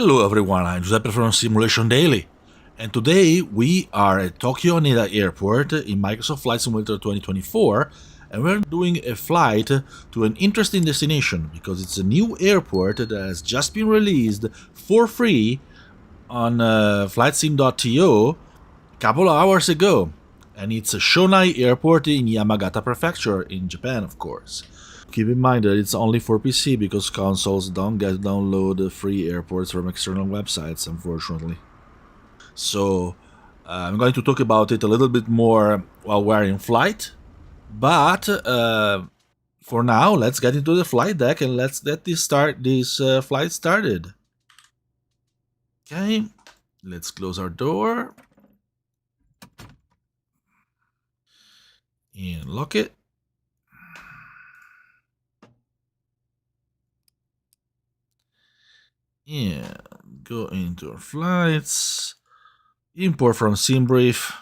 Hello everyone, I'm Giuseppe from Simulation Daily, and today we are at Tokyo Haneda Airport in Microsoft Flight Simulator 2024, and we're doing a flight to an interesting destination because it's a new airport that has just been released for free on flightsim.to a couple of hours ago, and it's Shonai Airport in Yamagata Prefecture in Japan, of course. Keep in mind that it's only for PC because consoles don't get download free airports from external websites, unfortunately. So I'm going to talk about it a little bit more while we're in flight. But for now, let's get into the flight deck and let's get this flight started. Okay, let's close our door and lock it. And go into our flights, import from SimBrief.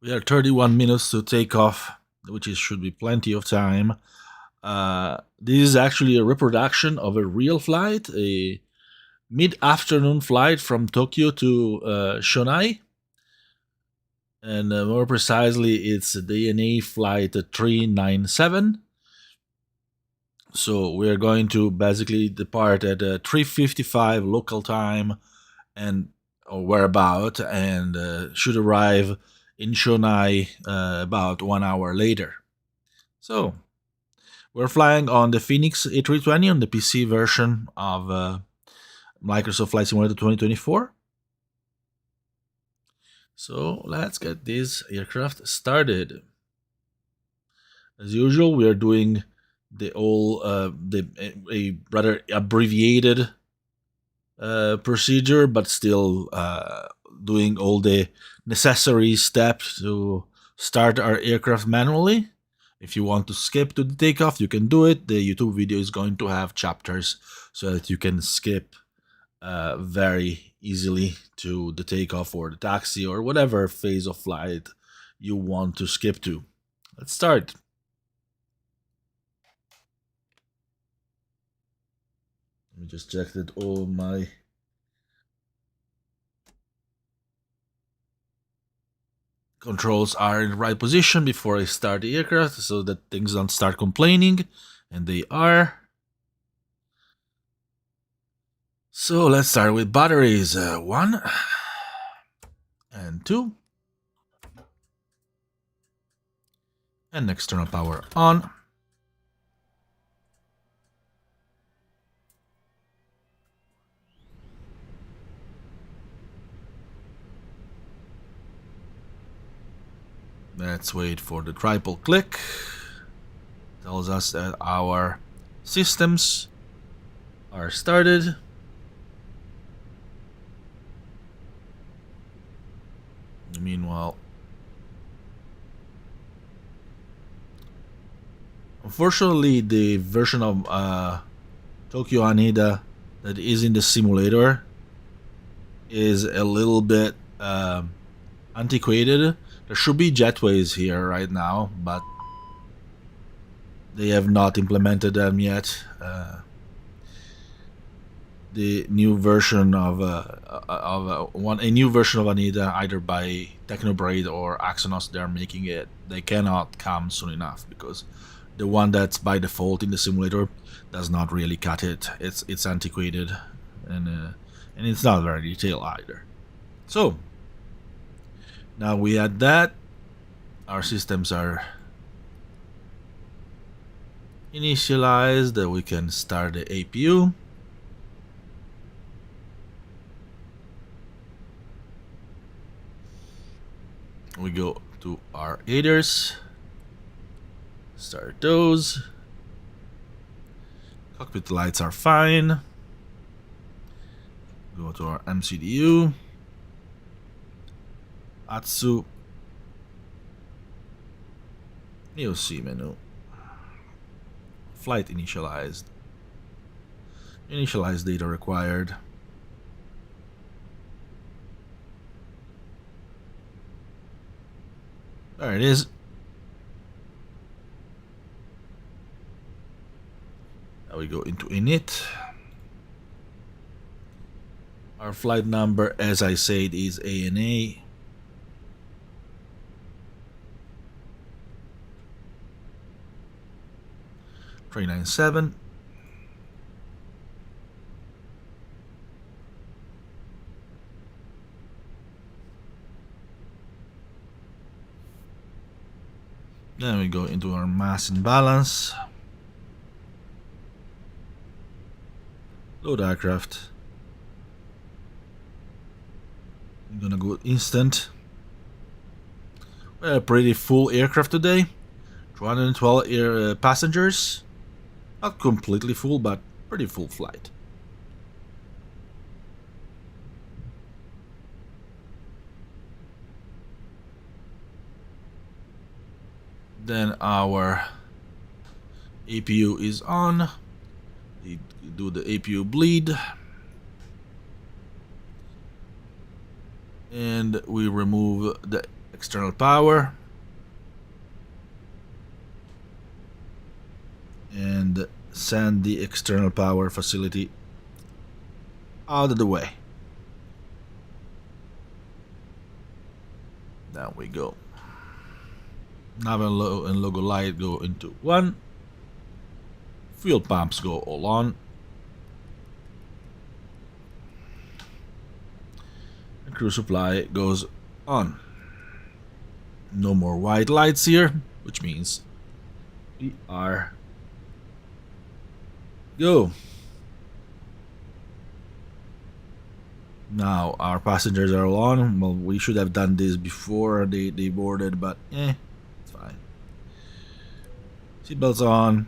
We are 31 minutes to take off, which should be plenty of time. This is actually a reproduction of a real flight, a mid-afternoon flight from Tokyo to Shonai. And more precisely, it's the ANA flight 397. So we're going to basically depart at 3:55 local time and or whereabout, and should arrive in Shonai about 1 hour later. So we're flying on the Fenix A320 on the PC version of Microsoft Flight Simulator 2024. So let's get this aircraft started. As usual, we are doing a rather abbreviated procedure, but still doing all the necessary steps to start our aircraft manually. If you want to skip to the takeoff, you can do it. The YouTube video is going to have chapters so that you can skip very easily to the takeoff or the taxi or whatever phase of flight you want to skip to. Let's start. Let me just check that all my controls are in the right position before I start the aircraft so that things don't start complaining, and they are. So let's start with batteries. 1 and 2. And external power on. Let's wait for the triple click. Tells us that our systems are started. Meanwhile, unfortunately, the version of Tokyo Haneda that is in the simulator is a little bit antiquated. There should be jetways here right now, but they have not implemented them yet. The new version of a new version of Haneda, either by Technobraid or Axonos, they're making it. They cannot come soon enough because the one that's by default in the simulator does not really cut it. It's antiquated and it's not very detailed either. So now we add that, our systems are initialized, that we can start the APU. We go to our aiders, start those. Cockpit lights are fine. Go to our MCDU. Atsu. EOC menu. Flight initialized. Initialize data required. There it is. Now we go into init. Our flight number, as I said, is ANA. .397. Then we go into our mass imbalance. Load aircraft. I'm gonna go instant. We're a pretty full aircraft today. 212 passengers. Not completely full, but pretty full flight. Then our APU is on. We do the APU bleed. And we remove the external power. And send the external power facility out of the way. Down we go. Nav and logo light go into 1. Fuel pumps go all on. And crew supply goes on. No more white lights here, which means we are go. Now our passengers are all on. Well, we should have done this before they boarded, but it's fine. Seatbelts on.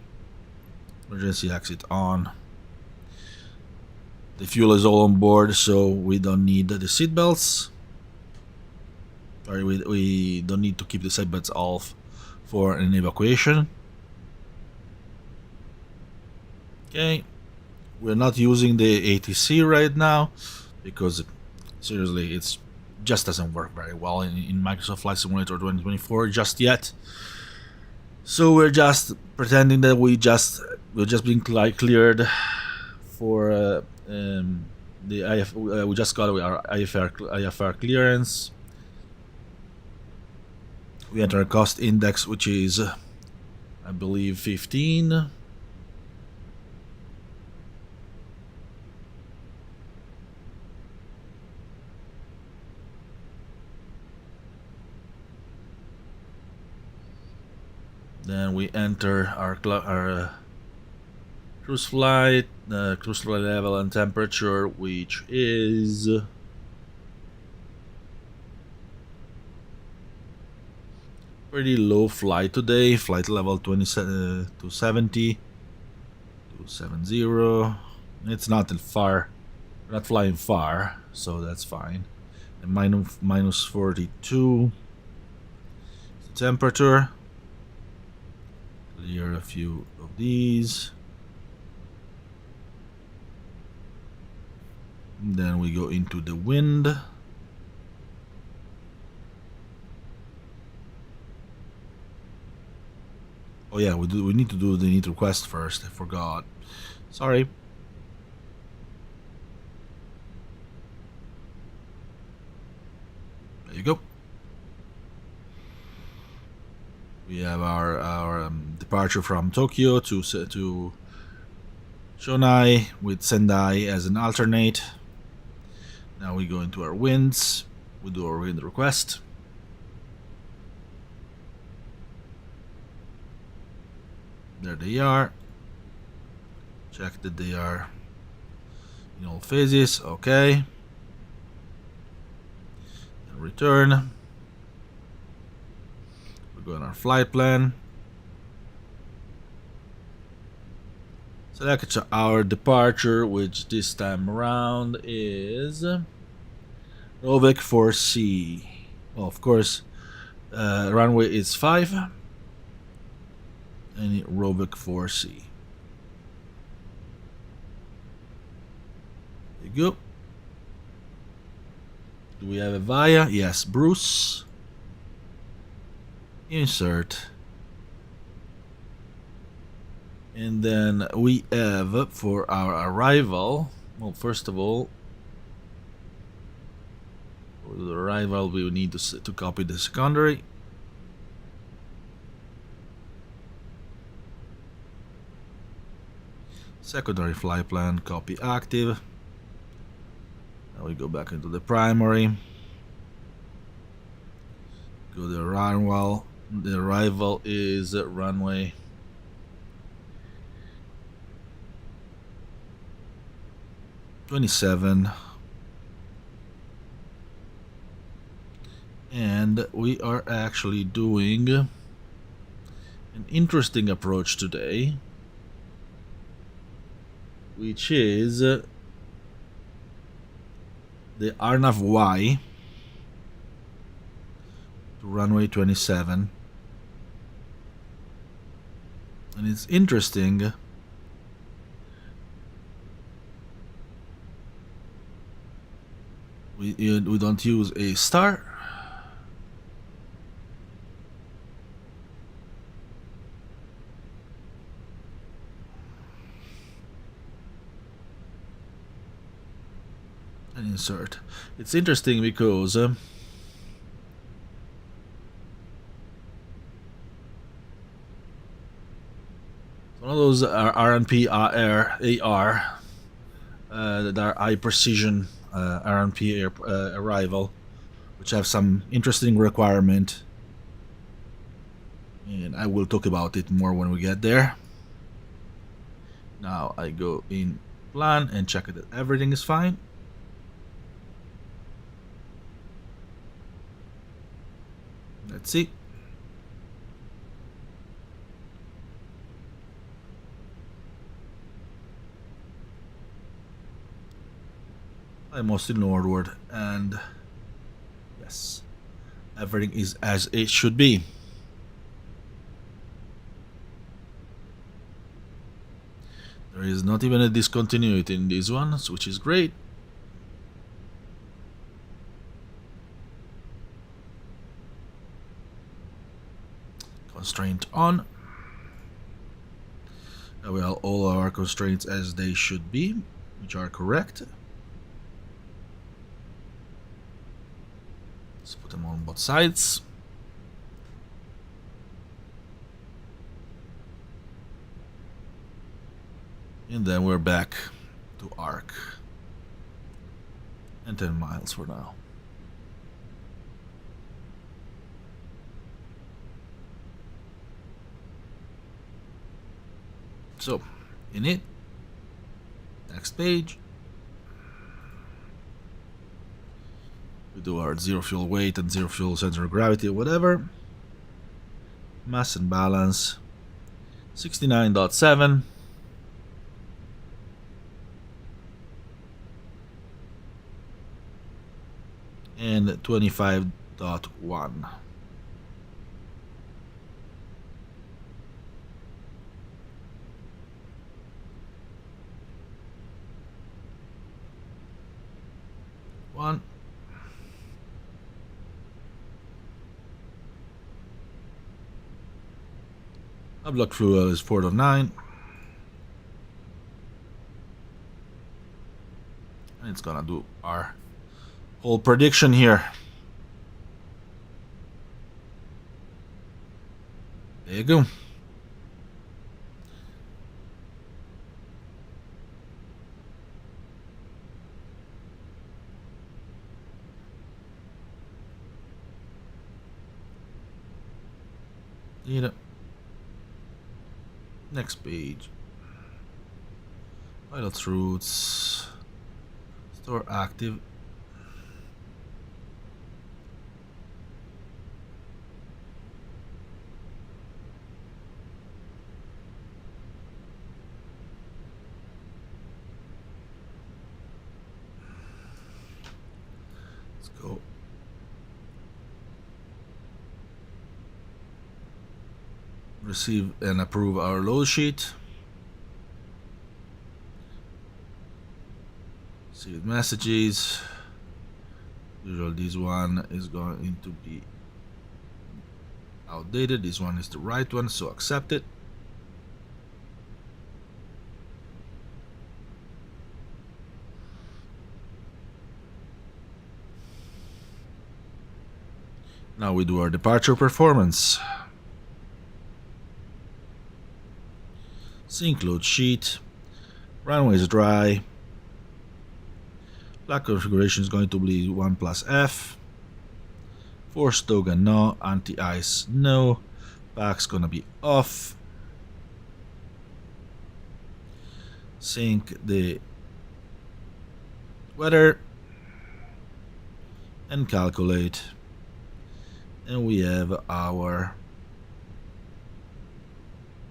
Emergency exit on. The fuel is all on board, so we don't need the seatbelts. Sorry, we don't need to keep the seatbelts off for an evacuation. Okay, we're not using the ATC right now because seriously, it just doesn't work very well in Microsoft Flight Simulator 2024 just yet. So we're just pretending that we're just being cleared for the IF. We just got our IFR clearance. We enter a cost index, which is, I believe, 15. Then we enter our cruise flight level and temperature, which is pretty low flight today. Flight level 270. It's not that far. We're not flying far, so that's fine. And minus 42. The temperature. Clear a few of these. And then we go into the wind. Oh yeah, we need to do the need request first. I forgot. Sorry. There you go. We have our departure from Tokyo to Shonai with Sendai as an alternate. Now we go into our winds. We do our wind request. There they are. Check that they are in all phases. Okay. And return. We go on our flight plan. Select our departure, which this time around is Rovik 4C. Well, of course, runway is 5. And Rovik 4C. There you go. Do we have a VIA? Yes, Bruce. Insert. And then we have for our arrival, well, first of all, the arrival, we need to copy the secondary. Secondary flight plan, copy active. Now we go back into the primary. Go to the runway. The arrival is runway 27. And we are actually doing an interesting approach today, which is the Arnav Y to runway 27. And it's interesting we don't use a star. And insert. It's interesting because one of those RNP AR that are high precision RNP arrival, which have some interesting requirement, and I will talk about it more when we get there. Now I go in plan and check that everything is fine. Let's see. I'm mostly northward, and yes, everything is as it should be. There is not even a discontinuity in these ones, which is great. Constraint on. Now we have all our constraints as they should be, which are correct. Let's put them on both sides. And then we're back to arc. And 10 miles for now. So, in it, next page, we do our zero fuel weight and zero fuel center of gravity or whatever. Mass and balance, 69.7. And 25.1. One. Block fuel is 4.9. And it's gonna do our whole prediction here. There you go. Data. Next page. Pilot routes. Store active. Let's go. Receive and approve our load sheet. See the messages. Usually this one is going to be outdated. This one is the right one, so accept it. Now we do our departure performance. Sync load sheet. Runway is dry. Flag configuration is going to be 1 plus F. Force toga no. Anti-ice no. Back's gonna be off. Sync the weather and calculate. And we have our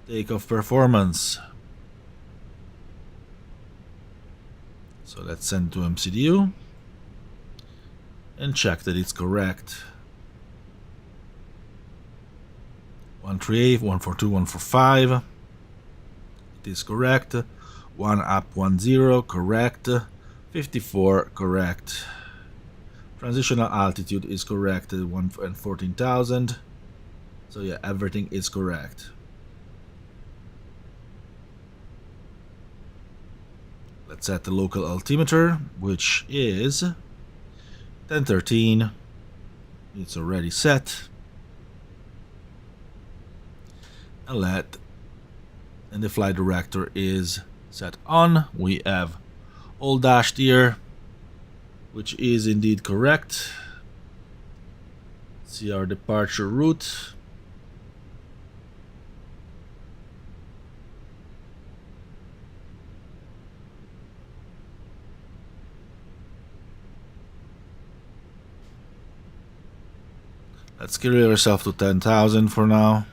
takeoff performance. So let's send to MCDU and check that it's correct. 138, 142, 145. It is correct. 1 up, 1 0, correct. 54, correct. Transitional altitude is correct, 14,000. So yeah, everything is correct. Let's set the local altimeter, which is 1013. It's already set. And the flight director is set on. We have all dashed here, which is indeed correct. See our departure route. Let's carry ourselves to 10,000 for now.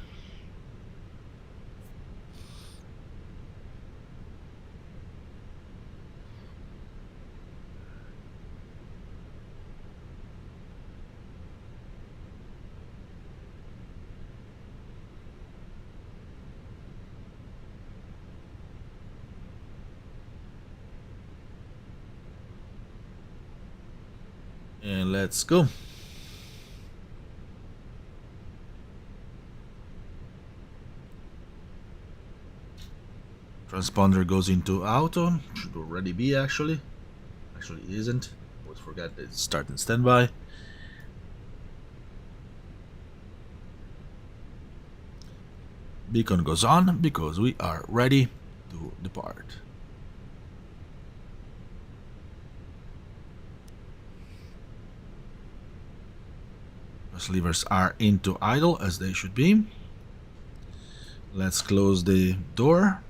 And let's go. Transponder goes into auto. Should already be actually. Actually isn't. Always forget that it's start and standby. Beacon goes on because we are ready to depart. Those levers are into idle as they should be. Let's close the door.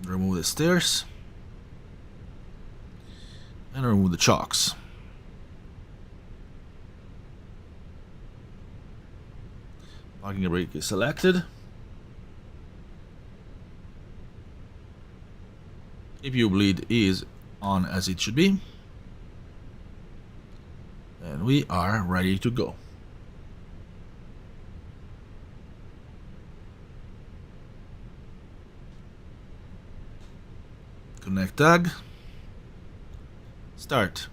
Remove the stairs. And remove the chocks. Parking brake is selected. APU bleed is on as it should be. And we are ready to go. Connect tag. Start.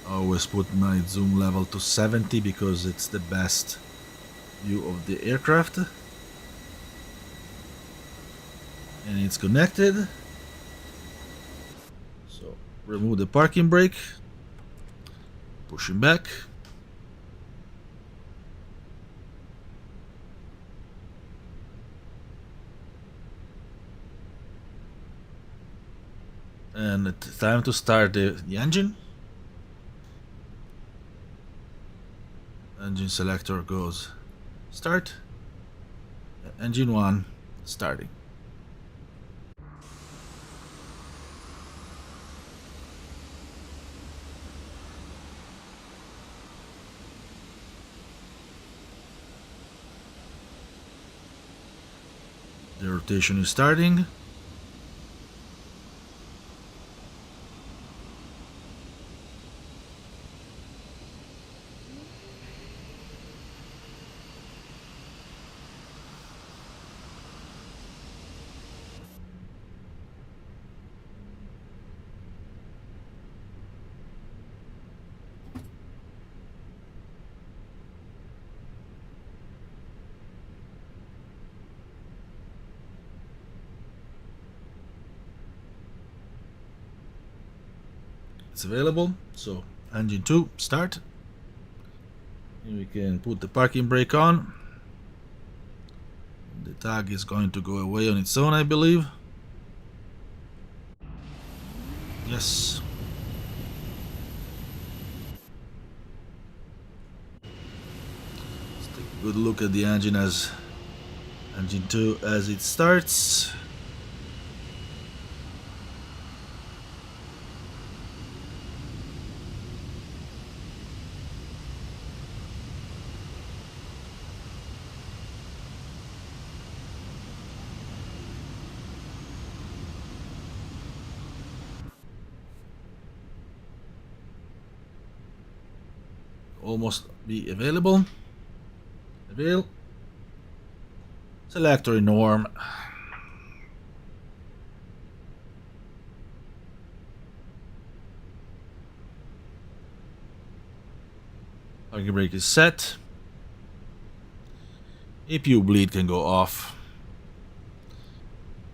Always put my zoom level to 70 because it's the best view of the aircraft. And it's connected. So remove the parking brake, push him back. And it's time to start the engine. Engine selector goes start. Engine 1 starting. The rotation is starting. it's available. So engine 2, start. And we can put the parking brake on. The tag is going to go away on its own, I believe. Yes. Let's take a good look at the engine as engine 2 as it starts. Almost be available. Avail. Selector norm. Parking brake is set. APU bleed can go off.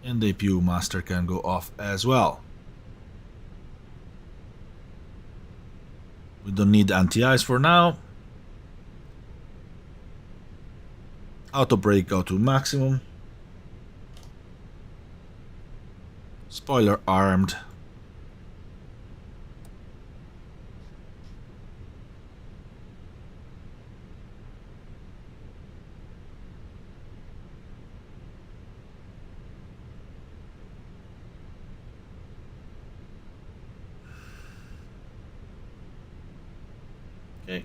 And the APU master can go off as well. We don't need anti-ice for now. Auto brake go to maximum. Spoiler armed. Okay.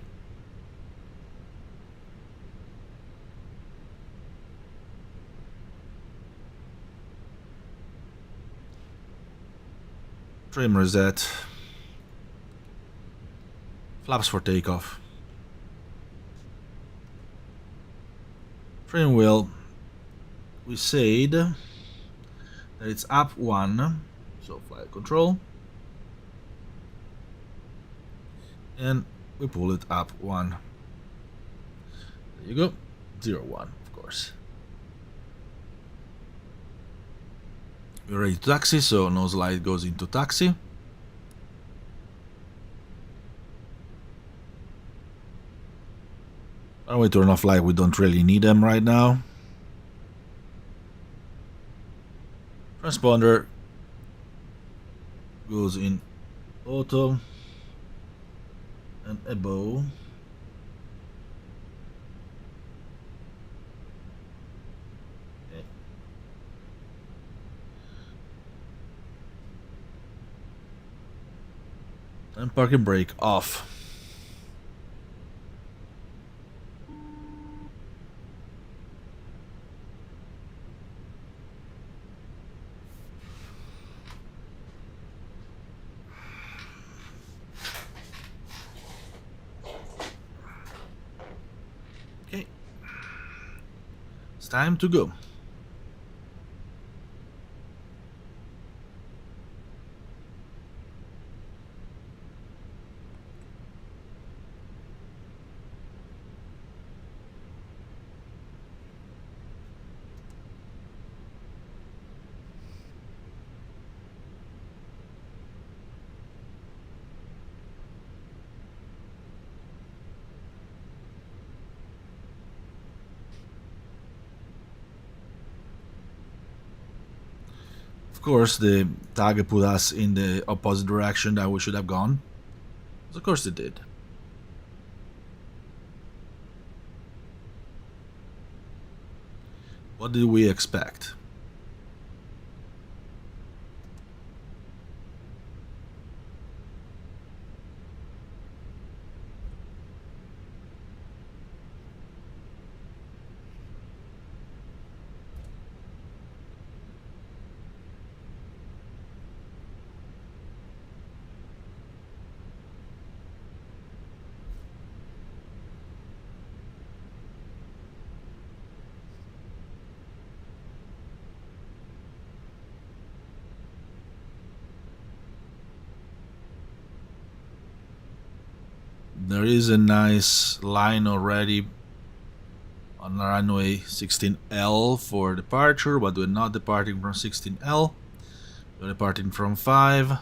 Trim reset. Flaps for takeoff. Trim wheel. We said that it's up 1, so flight control. And we pull it up 1. There you go. 0, 1, of course. We're ready to taxi, so nose light goes into taxi. Runway turn off light, we don't really need them right now. Transponder goes in auto and above. Okay. And parking brake off. Okay. It's time to go. Of course, the tag put us in the opposite direction that we should have gone. Of course it did. What did we expect? There is a nice line already on runway 16L for departure, but we're not departing from 16L. We're departing from 5.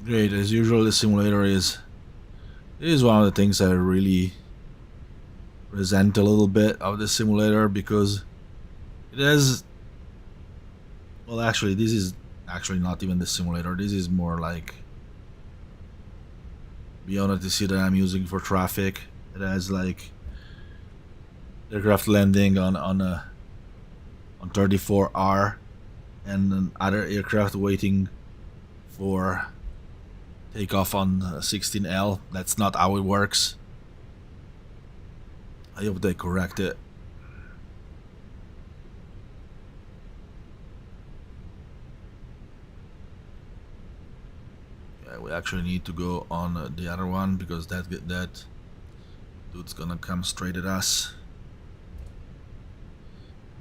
Great, as usual, the simulator is one of the things I really resent a little bit of the simulator, because it has, well, actually this is actually not even the simulator, this is more like beyond RTC that I'm using for traffic. It has like aircraft landing on 34R and other aircraft waiting for takeoff on 16L. That's not how it works. I hope they correct it. Yeah, we actually need to go on the other one, because that dude's gonna come straight at us.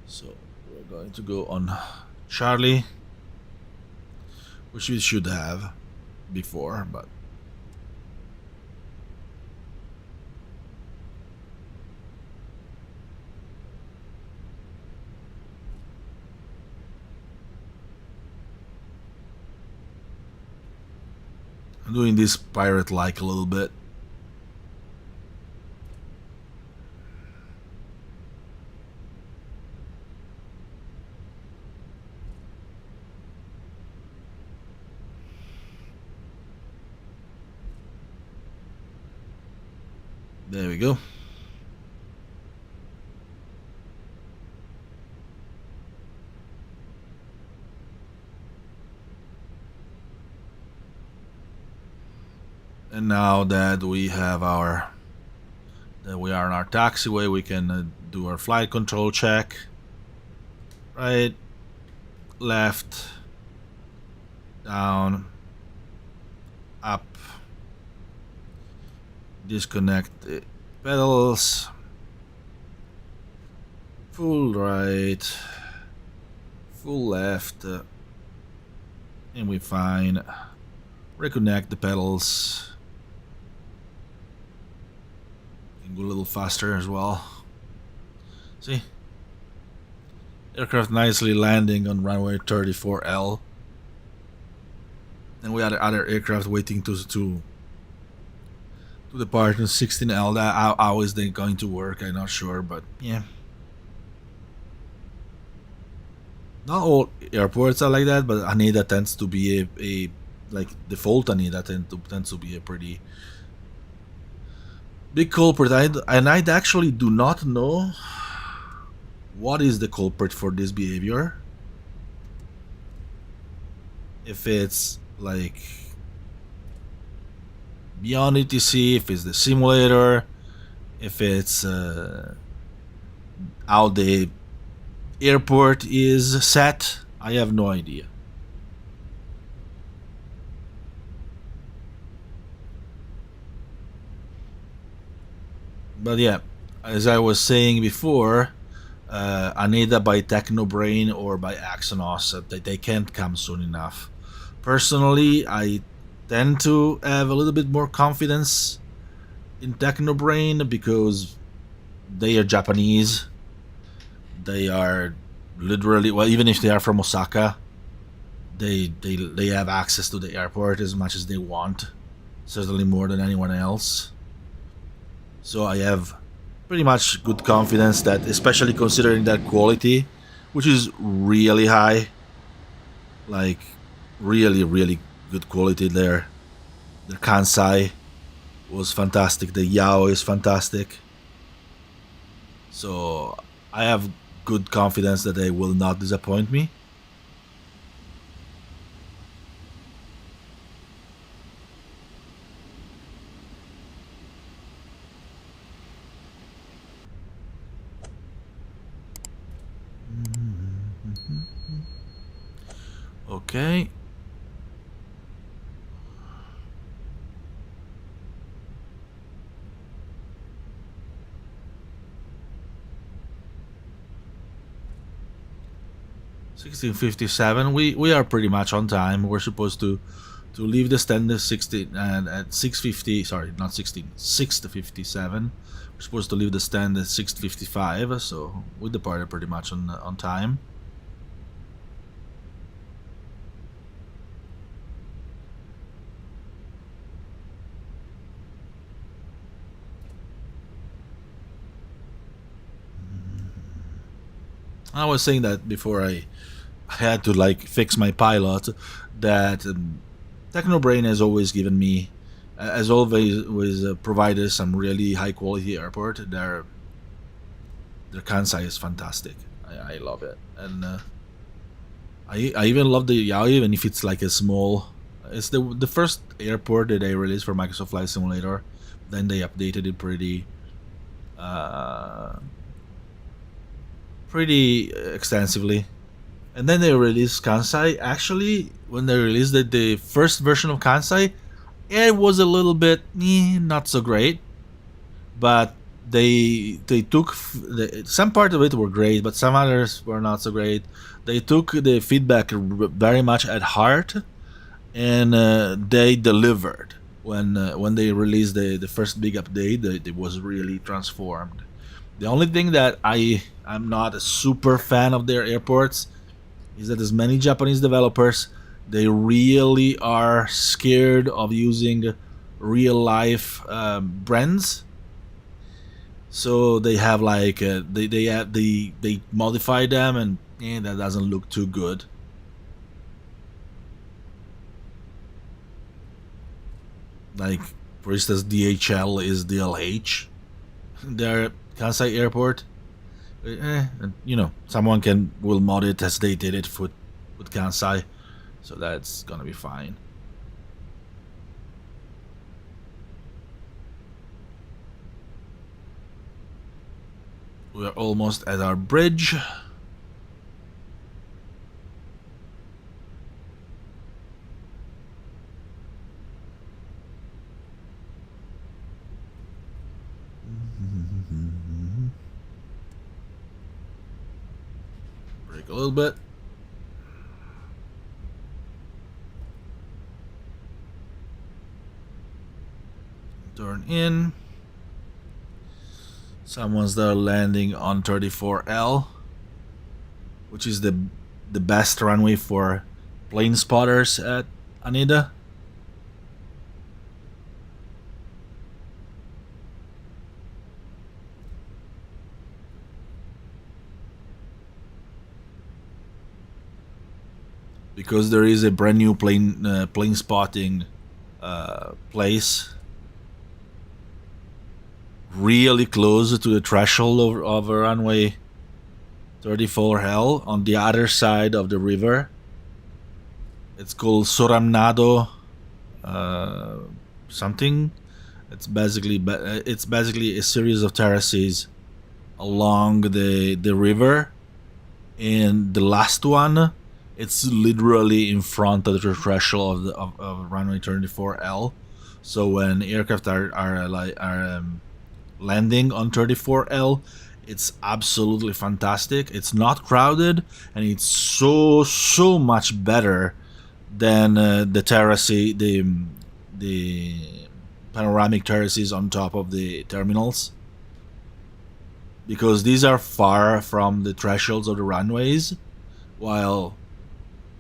So we're going to go on Charlie, which we should have before, but I'm doing this pirate-like a little bit. There we go. And now that we have we are in our taxiway, we can do our flight control check. Right, left, down, up, disconnect the pedals, full right, full left, and we find reconnect the pedals. Can go a little faster as well. See, aircraft nicely landing on runway 34L, and we had other aircraft waiting to depart on 16L. How is they going to work? I'm not sure, but yeah. Not all airports are like that, but Haneda tends to be a like default Haneda tends to be a pretty big culprit. And I actually do not know what is the culprit for this behavior. If it's like beyond ETC, if it's the simulator, if it's how the airport is set, I have no idea. But yeah, as I was saying before, Haneda by Technobrain or by Axonos, they can't come soon enough. Personally, I tend to have a little bit more confidence in Technobrain because they are Japanese. They are literally, well, even if they are from Osaka, they have access to the airport as much as they want, certainly more than anyone else. So I have pretty much good confidence that, especially considering that quality, which is really high, like really good quality there. The Kansai was fantastic, the Yao is fantastic. So I have good confidence that they will not disappoint me. Okay. $16.57. We are pretty much on time. We're supposed to leave the stand at 16 and at 6:50. Sorry, not 16. 6:57. We're supposed to leave the stand at 6:55. So we departed pretty much on time. I was saying that before I had to like fix my pilot, that Technobrain has always given me, as always, provided some really high quality airport. Their Kansai is fantastic. I love it, and I even love the Yao, even if it's like a small. It's the first airport that they released for Microsoft Flight Simulator. Then they updated it uh, pretty extensively. And then they released Kansai. Actually, when they released the first version of Kansai, it was a little bit not so great. But they took some part of it were great, but some others were not so great. They took the feedback very much at heart, and they delivered. When they released the first big update, it was really transformed. The only thing that I'm not a super fan of their airports is that as many Japanese developers, they really are scared of using real life brands. So they have like they modify them, and that doesn't look too good. Like, for instance, DHL is DLH. Their Kansai Airport. Someone will mod it as they did it with Kansai, so that's gonna be fine. We're almost at our bridge. Brake a little bit. Turn in. Someone's there landing on 34L, which is the best runway for plane spotters at Haneda. Because there is a brand new plane spotting place really close to the threshold of runway 34L on the other side of the river. It's called Soramnado something. It's basically a series of terraces along the river, and the last one, it's literally in front of the threshold of runway 34L. So when aircraft are landing on 34L, it's absolutely fantastic. It's not crowded, and it's so much better than the panoramic terraces on top of the terminals, because these are far from the thresholds of the runways, while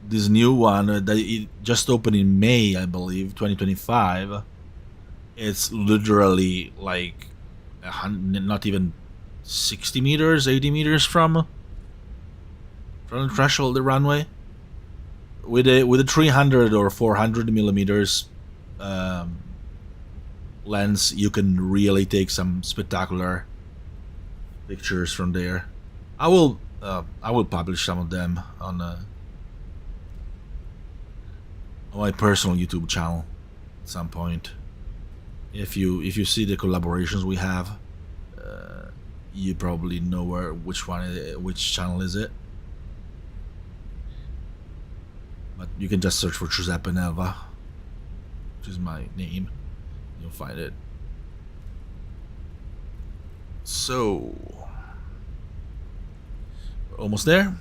this new one that it just opened in May, I believe, 2025, it's literally like not even 60 meters, 80 meters from the threshold of the runway. With a 300 or 400 millimeters lens, you can really take some spectacular pictures from there. I will publish some of them on my personal YouTube channel at some point. If you see the collaborations we have, you probably know which channel is it. But you can just search for Giuseppe Nelva, which is my name. You'll find it. So, we're almost there.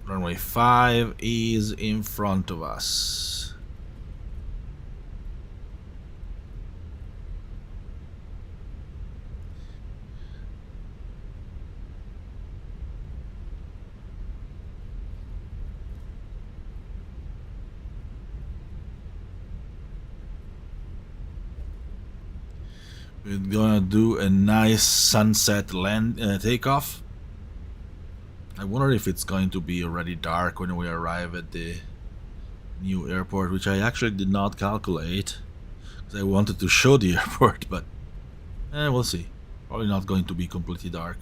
Runway 5 is in front of us. We're gonna do a nice sunset land takeoff. I wonder if it's going to be already dark when we arrive at the new airport, which I actually did not calculate because I wanted to show the airport, but we'll see. Probably not going to be completely dark.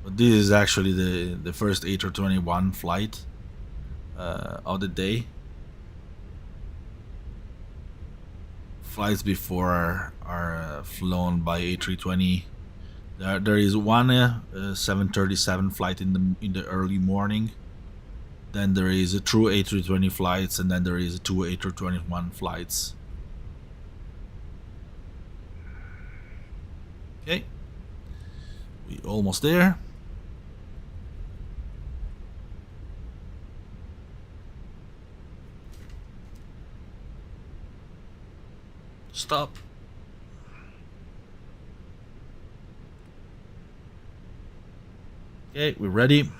But this is actually the first A321 flight of the day. Flights before are flown by A320. There is one 737 flight in the early morning. Then there is a true A320 flights, and then there is two A321 flights. Okay, we almost there. Stop. Okay, we're ready.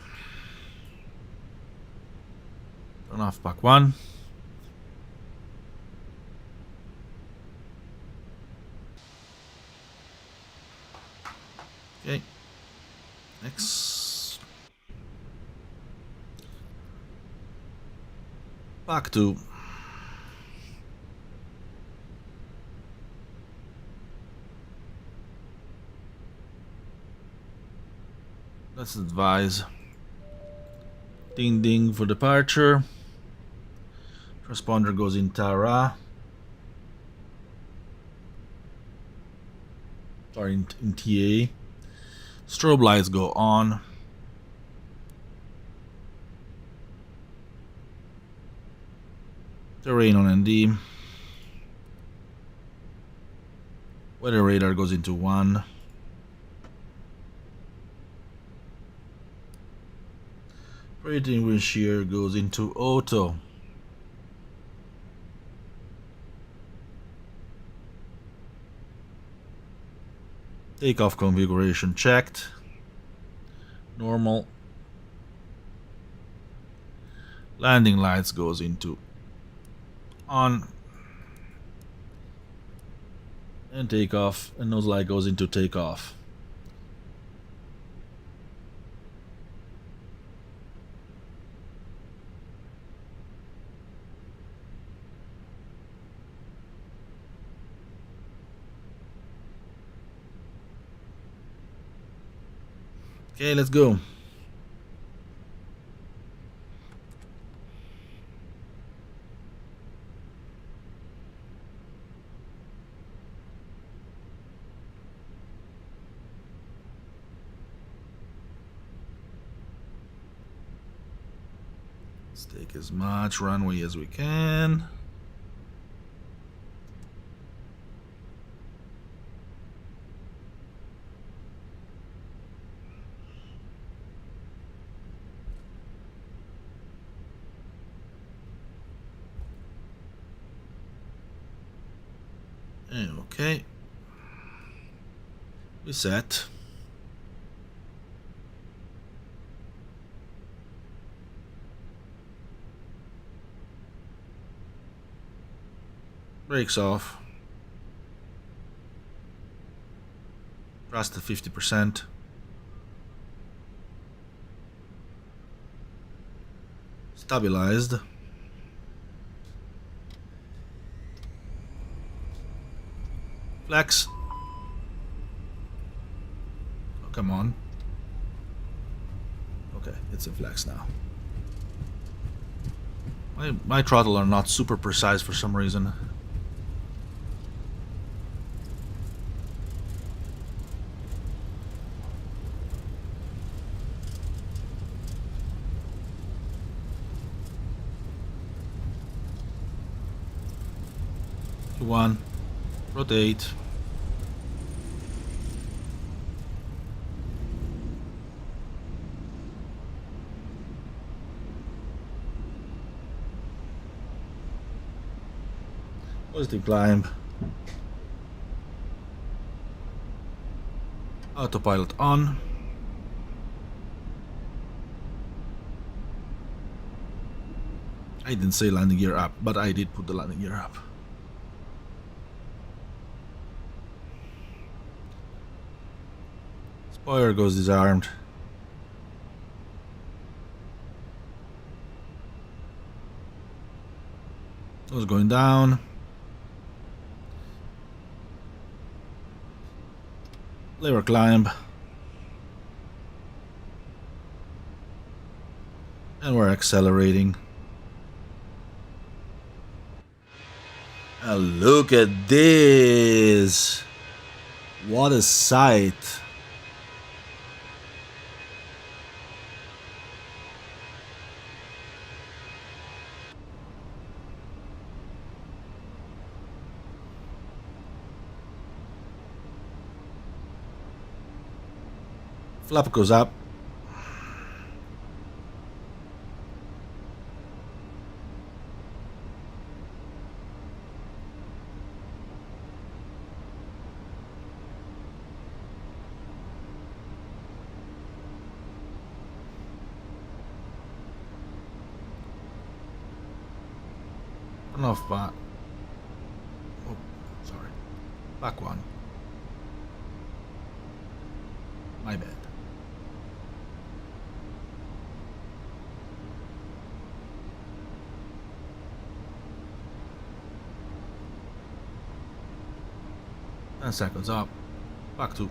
Turn off pack 1. Okay. Next. Pack 2. Let's advise. Ding ding for departure. Transponder goes in Tara. Or in TA. Strobe lights go on. Terrain on ND. Weather radar goes into 1. Operating wind shear goes into auto. Takeoff configuration checked. Normal. Landing lights goes into on. And takeoff. And nose light goes into takeoff. Okay, let's go. Let's take as much runway as we can. Okay. Reset. Brakes off. Thrust to 50%. Stabilized. Flex. Oh, come on. Okay, it's a flex now. My throttle are not super precise for some reason. One. Rotate. Positive climb. Autopilot on. I didn't say landing gear up, but I did put the landing gear up. Spoiler goes disarmed. Nose going down. Lever climb. And we're accelerating. And look at this! What a sight! Flap goes up. Off back. Oh, sorry. Back one. My bad. And seconds up. Back two.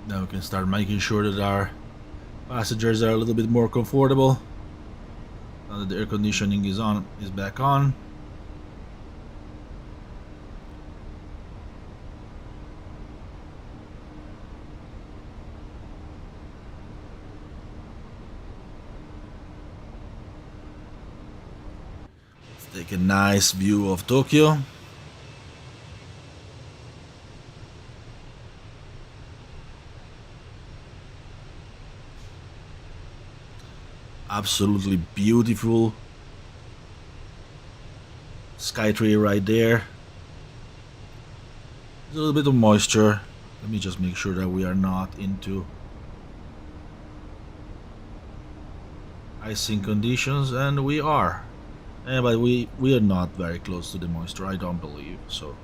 Now we can start making sure that our passengers are a little bit more comfortable. Now that the air conditioning is back on. Let's take a nice view of Tokyo. Absolutely beautiful skytree right there. There's a little bit of moisture. Let me just make sure that we are not into icing conditions, and we are. But we are not very close to the moisture, I don't believe. So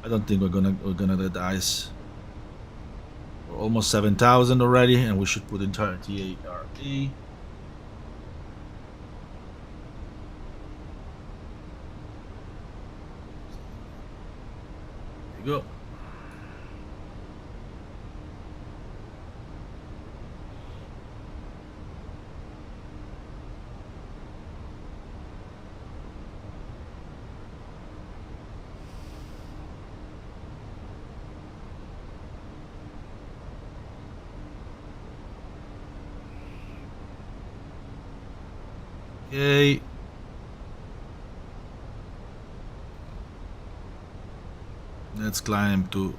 I don't think we're gonna get ice. We're almost 7,000 already, and we should put entire TARP. Go. Okay. Let's climb to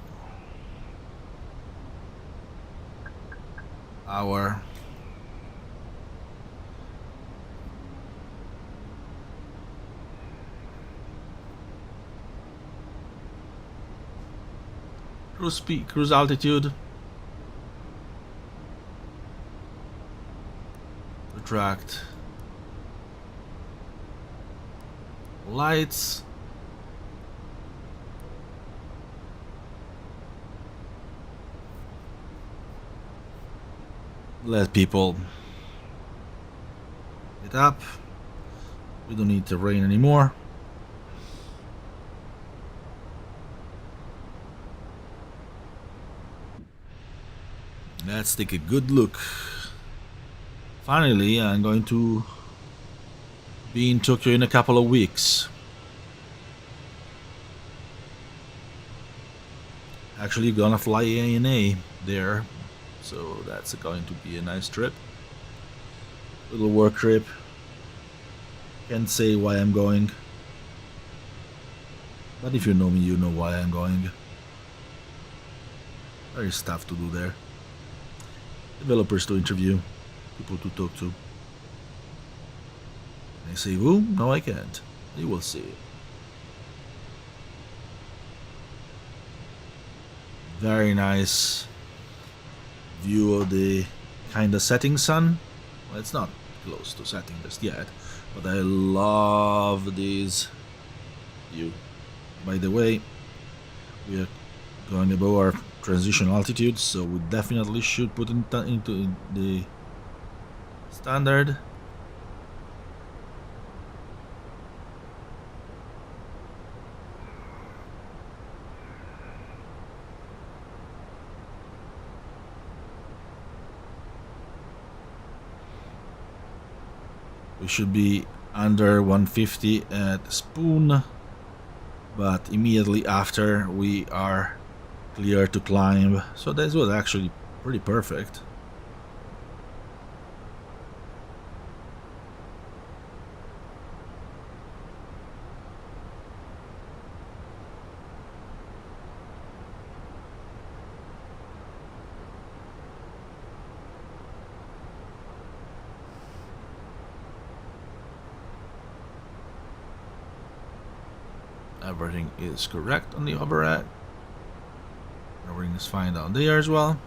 our cruise altitude. Retract lights. Let people get up. We don't need the rain anymore. Let's take a good look. Finally, I'm going to be in Tokyo in a couple of weeks. Actually, gonna fly ANA there. So that's going to be a nice trip. Little work trip. Can't say why I'm going. But if you know me, you know why I'm going. There is stuff to do there. Developers to interview. People to talk to. And I say, who? No, I can't. You will see. Very nice view of the kind of setting sun. Well, it's not close to setting just yet, but I love this view. By the way, we are going above our transition altitude, so we definitely should put into the standard. We should be under 150 at spoon, but immediately after we are clear to climb, so that was actually pretty perfect. Everything is correct on the overhead. Everything is fine down there as well.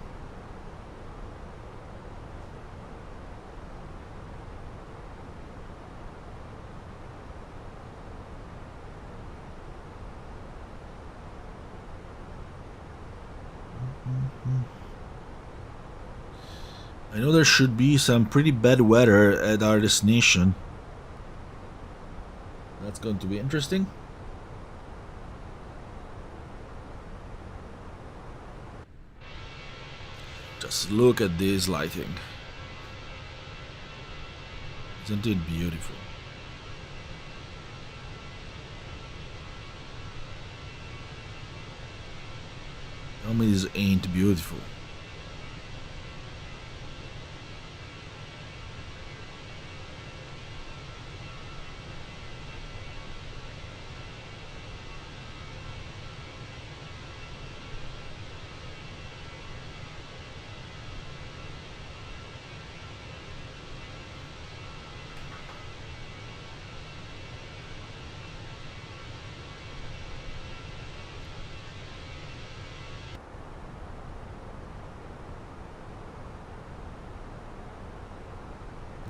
I know there should be some pretty bad weather at our destination. That's going to be interesting. Just look at this lighting. Isn't it beautiful? Tell me this ain't beautiful.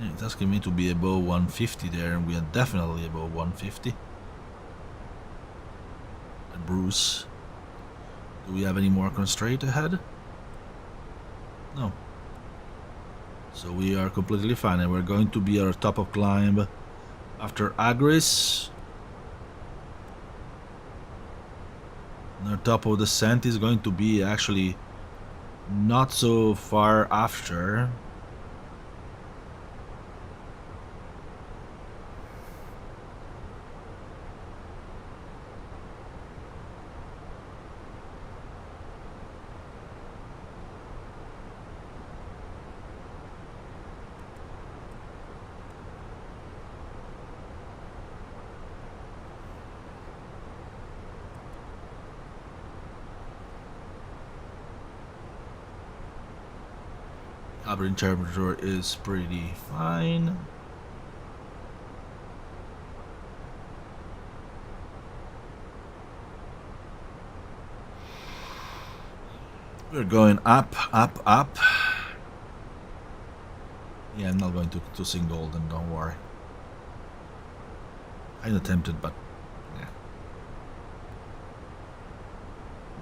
Yeah, it's asking me to be above 150 there, and we are definitely above 150. And Bruce, do we have any more constraint ahead? No. So we are completely fine, and we're going to be at our top of climb after Agris. And our top of descent is going to be actually not so far after. Average temperature is pretty fine. We're going up, up, up. Yeah, I'm not going to sing golden, don't worry. Kinda tempted, but yeah.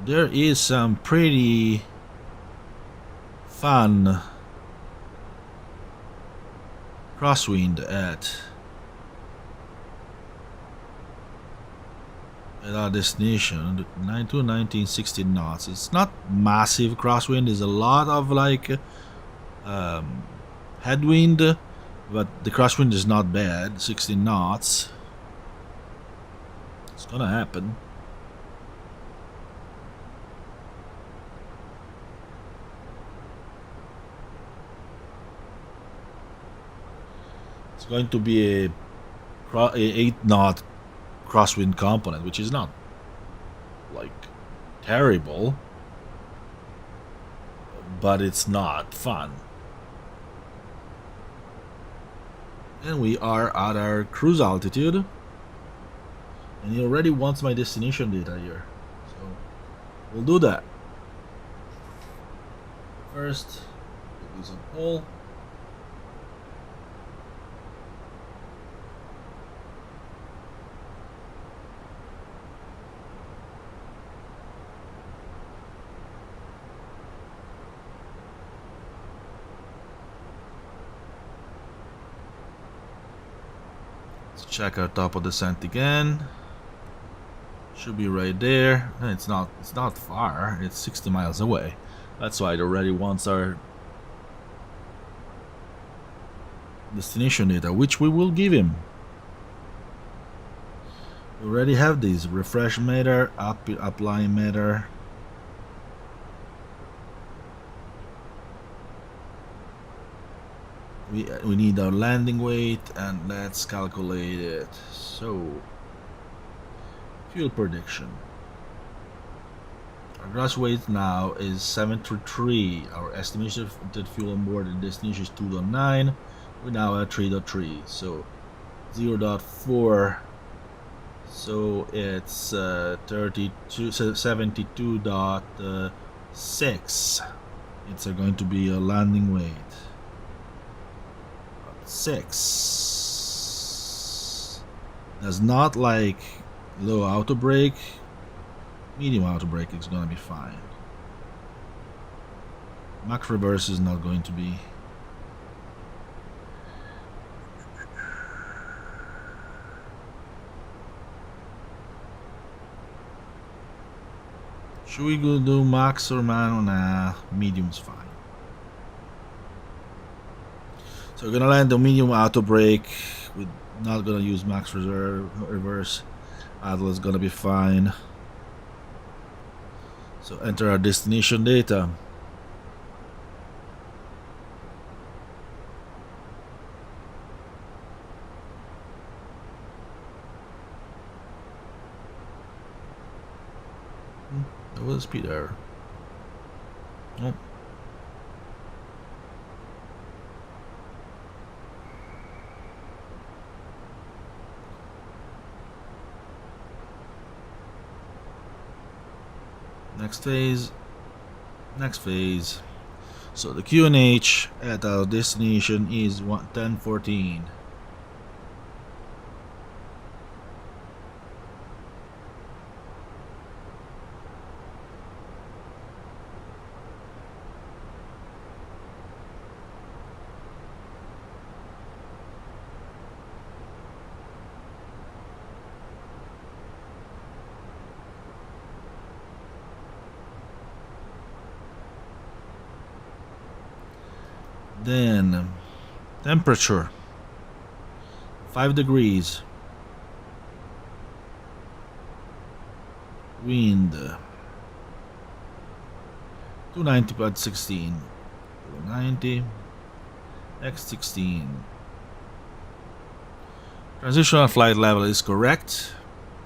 There is some pretty fun crosswind at our destination, 1916 knots. It's not massive crosswind. There's a lot of like headwind, but the crosswind is not bad. 16 knots. It's gonna happen. Going to be a 8-knot crosswind component, which is not like terrible, but it's not fun. And we are at our cruise altitude, and he already wants my destination data here, so we'll do that. first. Put these on hold. Let's check our top of descent again. Should be right there. It's not far. It's 60 miles away. That's why it already wants our destination data, which we will give him. We already have these: refresh meter, apply meter. We need our landing weight, and let's calculate it. So, fuel prediction. Our gross weight now is 733. Our estimated fuel on board and destination is 2.9. We're now at 3.3. So 0.4. So it's 72.6. It's going to be a landing weight. 6. Does not like low auto brake. Medium auto brake is gonna be fine. Max reverse is not going to be. Should we go do max or manual? Nah, medium's fine. So we're gonna land the medium auto brake. We're not gonna use max reverse. Idle is gonna be fine. So enter our destination data. That was a speed error. Nope. Next phase. Next phase. So the QNH at our destination is 1014. Then temperature 5 degrees, wind 290 at 16, 290 x16. Transitional flight level is correct,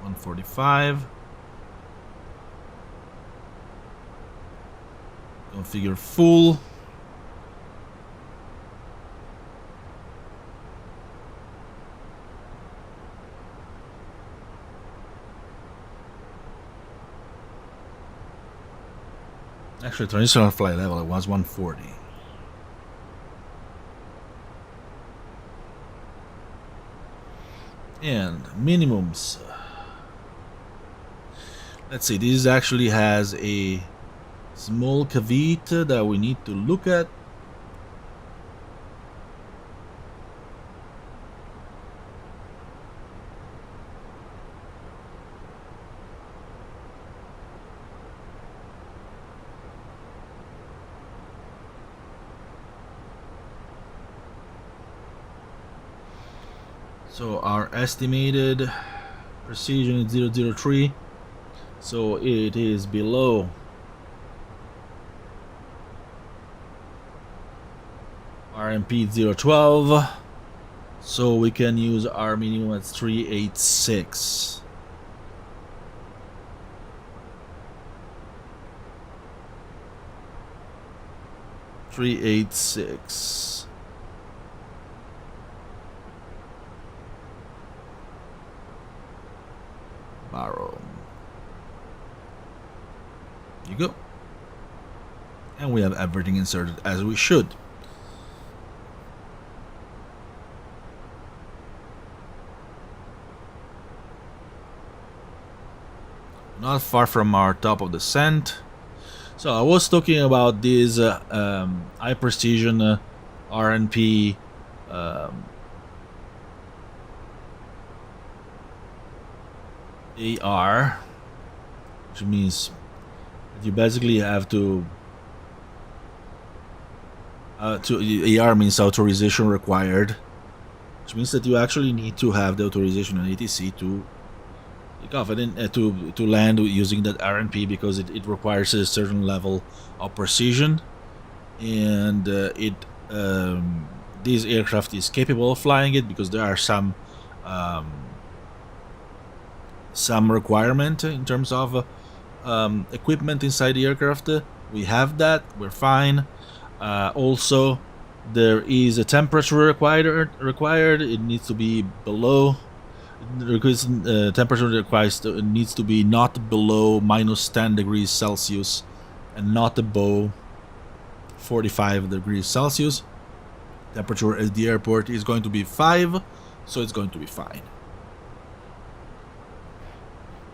145. Configure full. Actually, transitional flight level was 140. And minimums. Let's see, this actually has a small caveat that we need to look at. So our estimated precision is 003, so it is below RMP 012, so we can use our minimum at 386. Barrow. You go. and we have everything inserted as we should. Not far from our top of descent. So I was talking about this high precision RNP AR, which means that you basically have to AR means authorization required, which means that you actually need to have the authorization on ATC to take off and to land using that RNP, because it requires a certain level of precision, and this aircraft is capable of flying it because there are some requirement in terms of equipment inside the aircraft. We have that, we're fine. Also, there is a temperature required. It needs to be below. Because temperature needs to be not below -10 degrees Celsius and not above 45 degrees Celsius. Temperature at the airport is going to be 5, so it's going to be fine.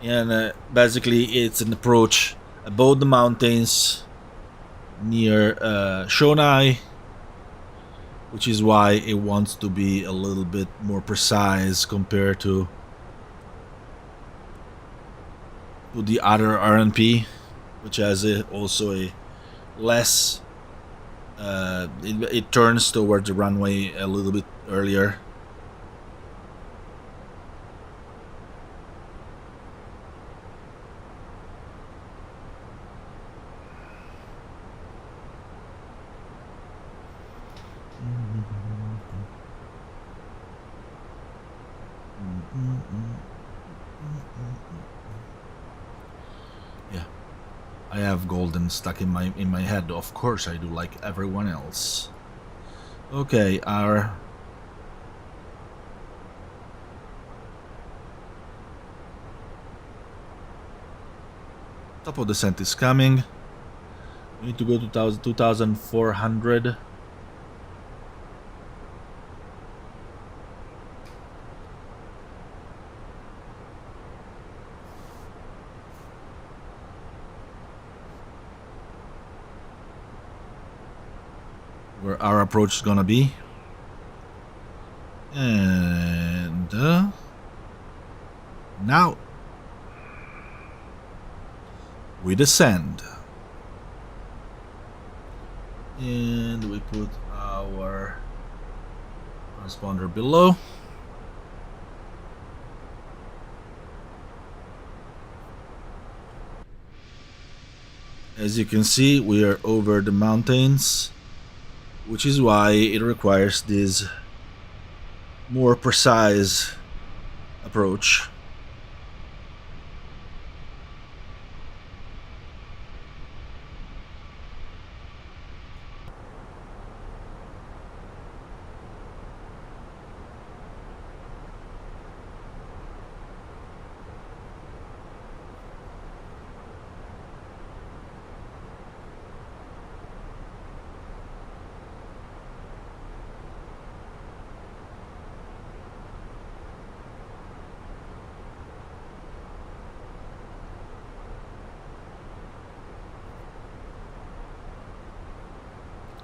And basically it's an approach above the mountains near Shonai, which is why it wants to be a little bit more precise compared to the other RNP, which has also a less it turns towards the runway a little bit earlier. Yeah, I have golden stuck in my head. Of course I do, like everyone else. Okay, our top of descent is coming. We need to go to 2,400. Where our approach is gonna be. And now we descend. And we put our transponder below. As you can see, we are over the mountains, which is why it requires this more precise approach.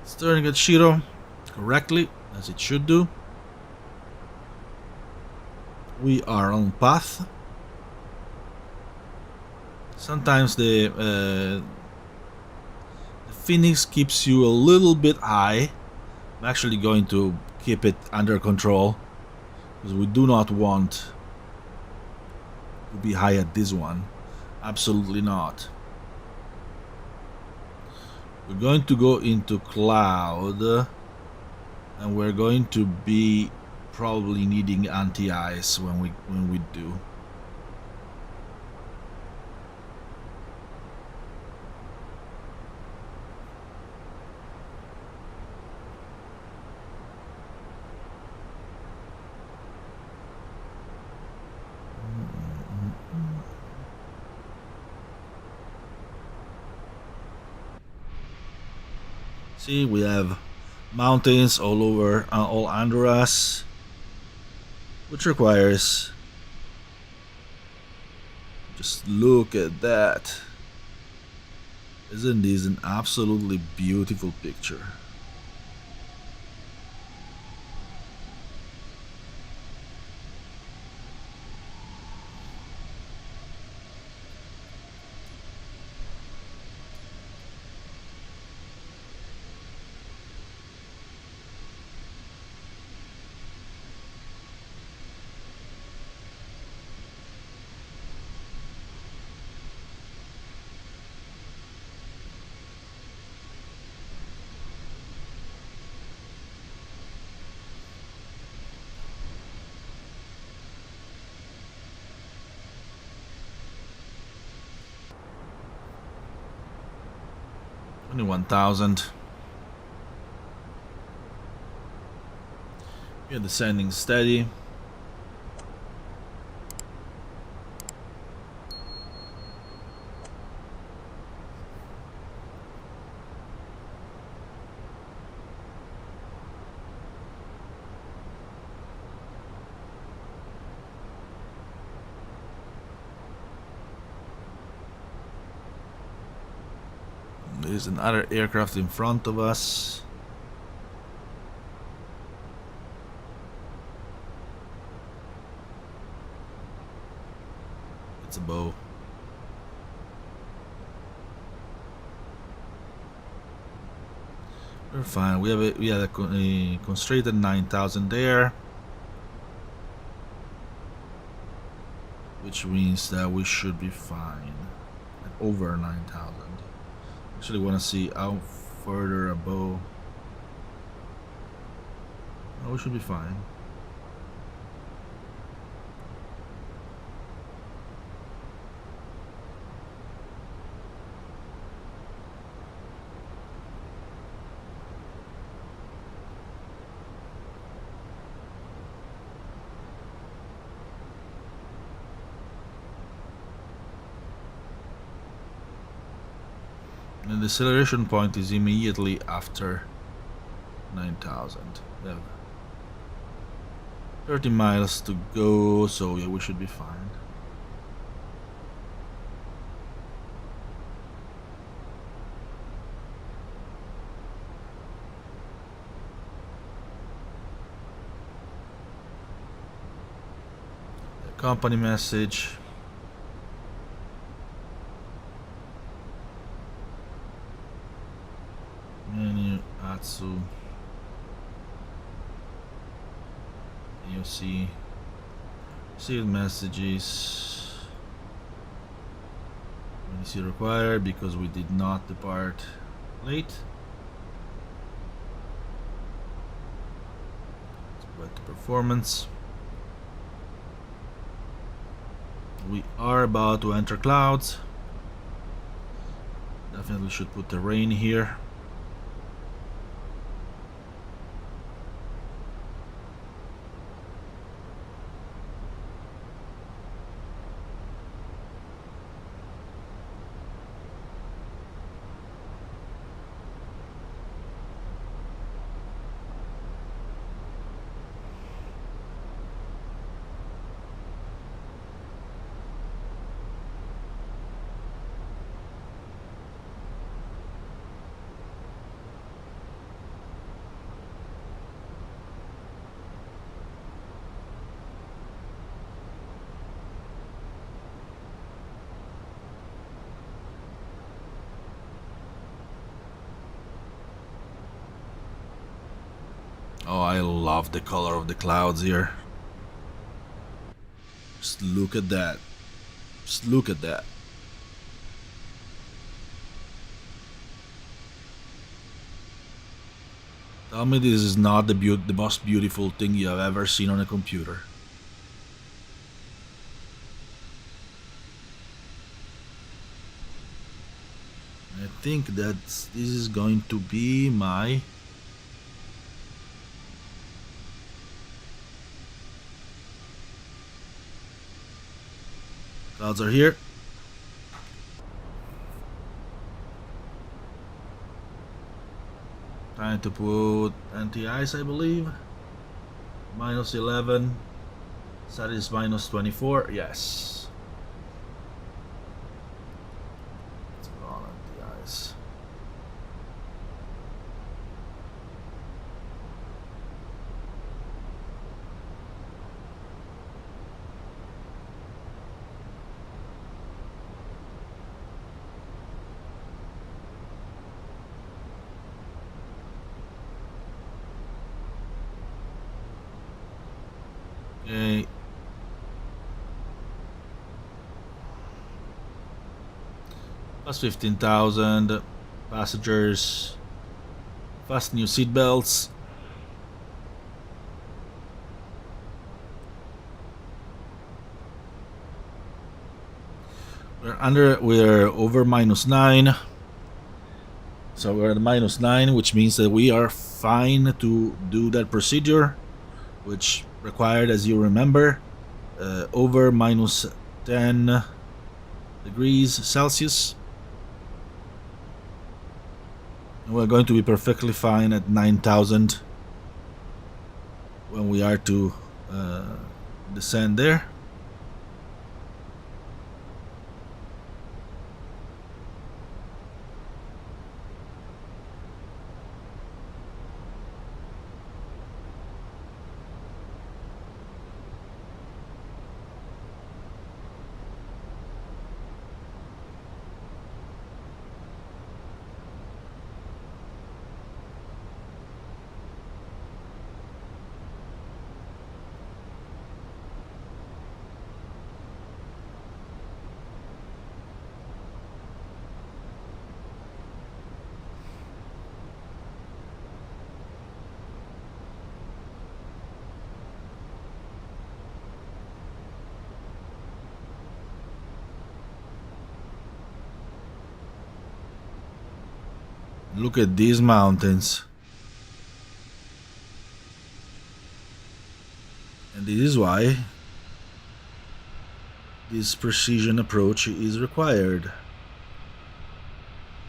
Starting at Shiro correctly, as it should do. We are on path. Sometimes the Fenix keeps you a little bit high. I'm actually going to keep it under control, because we do not want to be high at this one. Absolutely not. We're going to go into cloud, and we're going to be probably needing anti-ice when we do. See, we have mountains all over, all under us, which requires, just look at that. Isn't this an absolutely beautiful picture? Only 1,000. We are descending steady. There's another aircraft in front of us. It's a bow. We're fine. We had a constrained 9,000 there, which means that we should be fine at over 9,000. Actually, want to see how further above. Oh, we should be fine. And the acceleration point is immediately after 9,000. We have 30 miles to go, so yeah, we should be fine. The company message. Asus, AOC, sealed messages. When you required because we did not depart late. Let's go back to performance. We are about to enter clouds. Definitely should put the rain here. Oh, I love the color of the clouds here. Just look at that. Just look at that. Tell me this is not the most beautiful thing you have ever seen on a computer. I think that this is going to be my clouds are here. Trying to put anti-ice, I believe. Minus 11. That is minus 24. Yes. Let's put on anti-ice. Okay. Plus 15,000 passengers. Fasten new seatbelts. We're over minus 9. So we're at minus 9, which means that we are fine to do that procedure, which required, as you remember, over minus 10 degrees Celsius. And we're going to be perfectly fine at 9,000 when we are to descend there. Look at these mountains. And this is why this precision approach is required.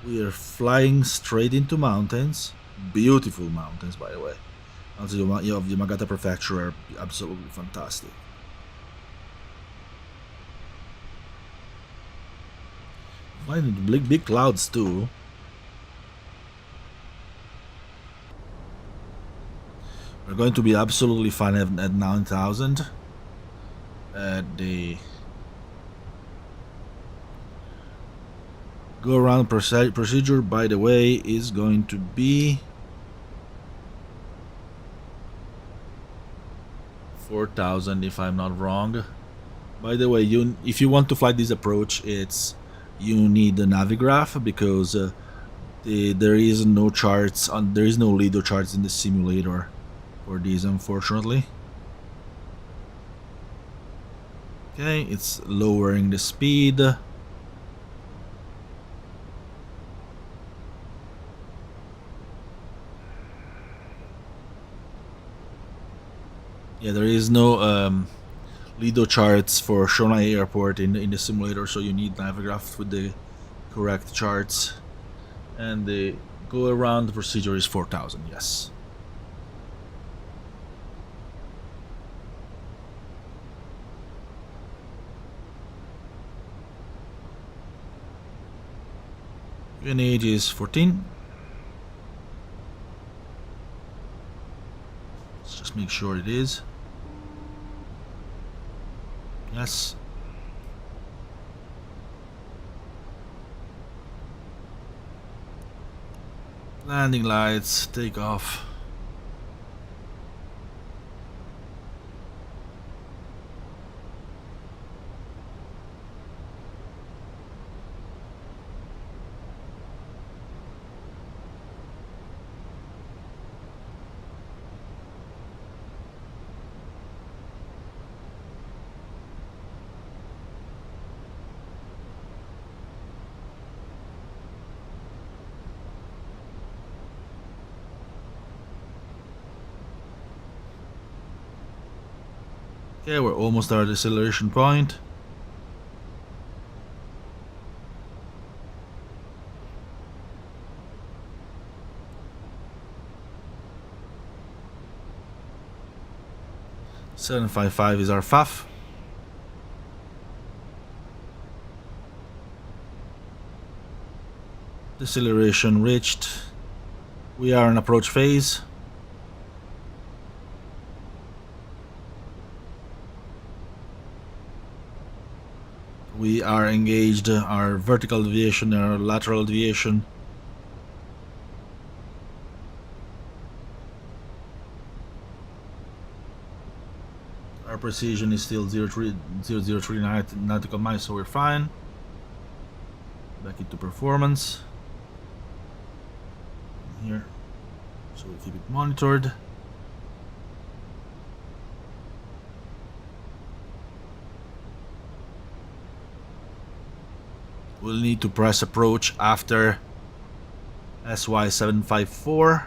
We are flying straight into mountains. Beautiful mountains, by the way. Mountains of Yamagata Prefecture are absolutely fantastic. Flying into big clouds too. We're going to be absolutely fine at 9,000. The go around procedure, by the way, is going to be 4,000 if I'm not wrong. By the way, if you want to fly this approach, you need the Navigraph, because there is no charts there is no LIDO charts in the simulator for these, unfortunately. Okay, it's lowering the speed. Yeah, there is no LIDO charts for Shonai Airport in the simulator, so you need Navigraph with the correct charts. And the go around procedure is 4,000, yes. UNH is 14. Let's just make sure it is. Yes. Landing lights, take off. Okay, we're almost at our deceleration point. 755 is our FAF. Deceleration reached. We are in approach phase. We are engaged our vertical deviation and our lateral deviation. Our precision is still 0.3 nautical miles, so we're fine. Back into performance. Here, so we keep it monitored. We'll need to press approach after SY754.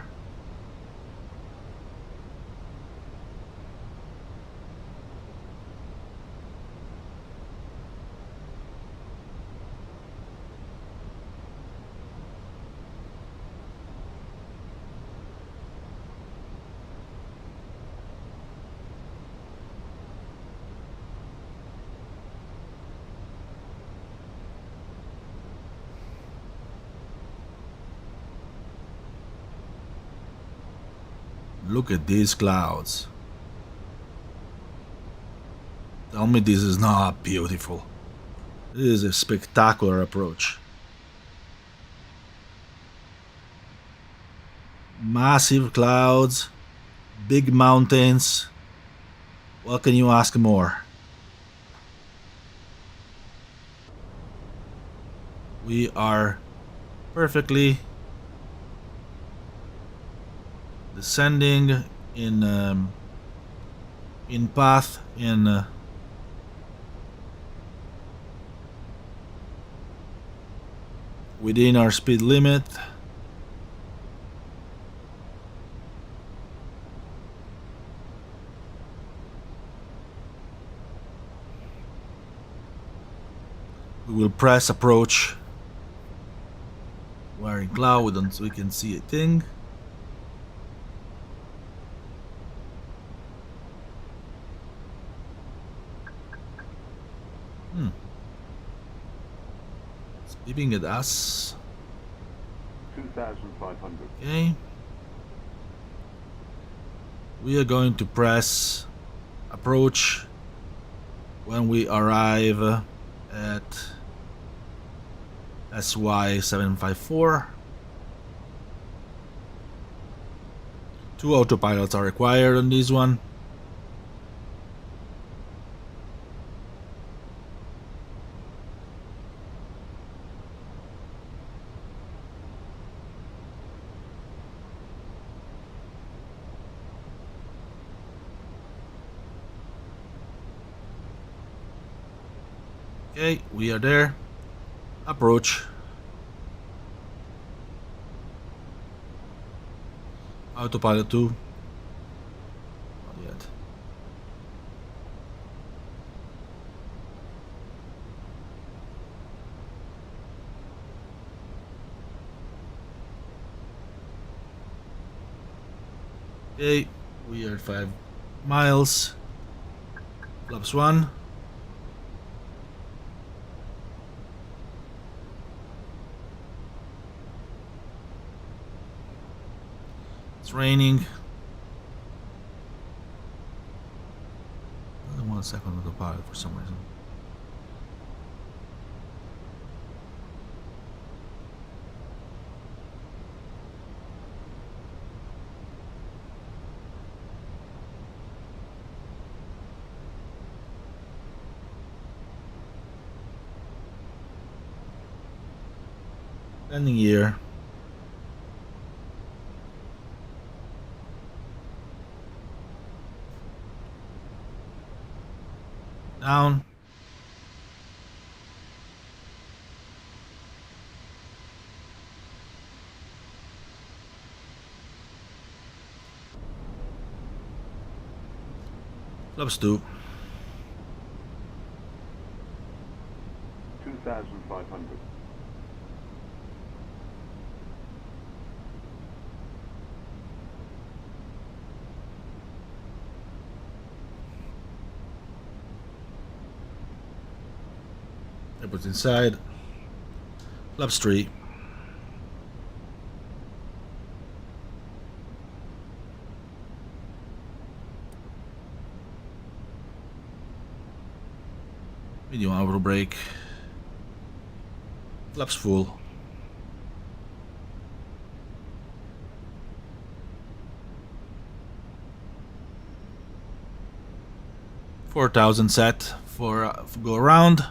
Look at these clouds. Tell me this is not beautiful. This is a spectacular approach. Massive clouds, big mountains. What can you ask more? We are perfectly descending in path within our speed limit. We will press approach. We're in cloud, we can see a thing. It's beeping at us. 2,500. Okay. We are going to press approach when we arrive at SY754. 2 autopilots are required on this one. Okay, we are there. Approach. Autopilot 2. Not yet. Okay, we are 5 miles. Flaps 1. It's raining. I don't want a second autopilot for some reason. Landing gear. Down. Flaps 2. 2,500. Airport's inside. Flaps 3. Medium auto brake. Flaps full. $4,000 set for go around.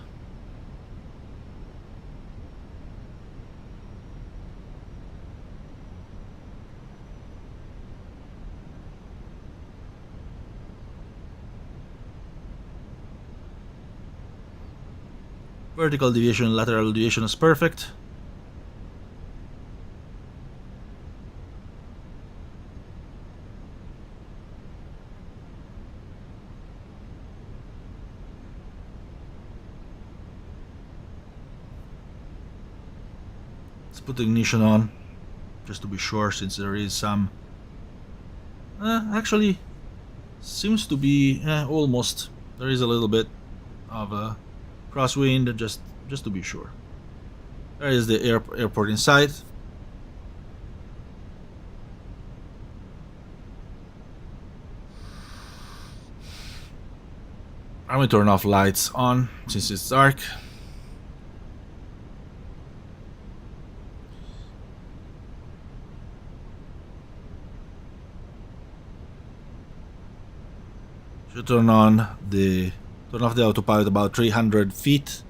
Vertical deviation, lateral deviation is perfect. Let's put the ignition on, just to be sure, since there is some... actually, seems to be almost. There is a little bit of a crosswind, just to be sure. There is the airport inside. I'm going to turn off lights on since it's dark. Should turn off the autopilot about 300 feet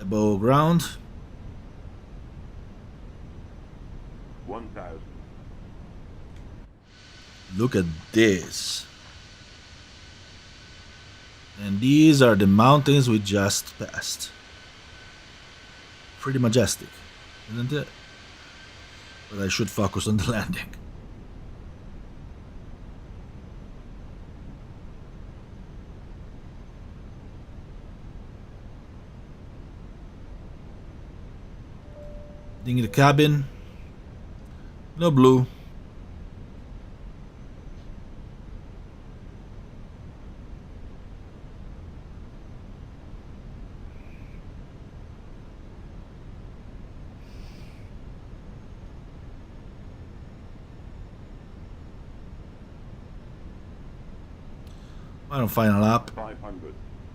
above ground. 1,000. Look at this. And these are the mountains we just passed. Pretty majestic, isn't it? But I should focus on the landing. In the cabin, no blue. Final lap. 500.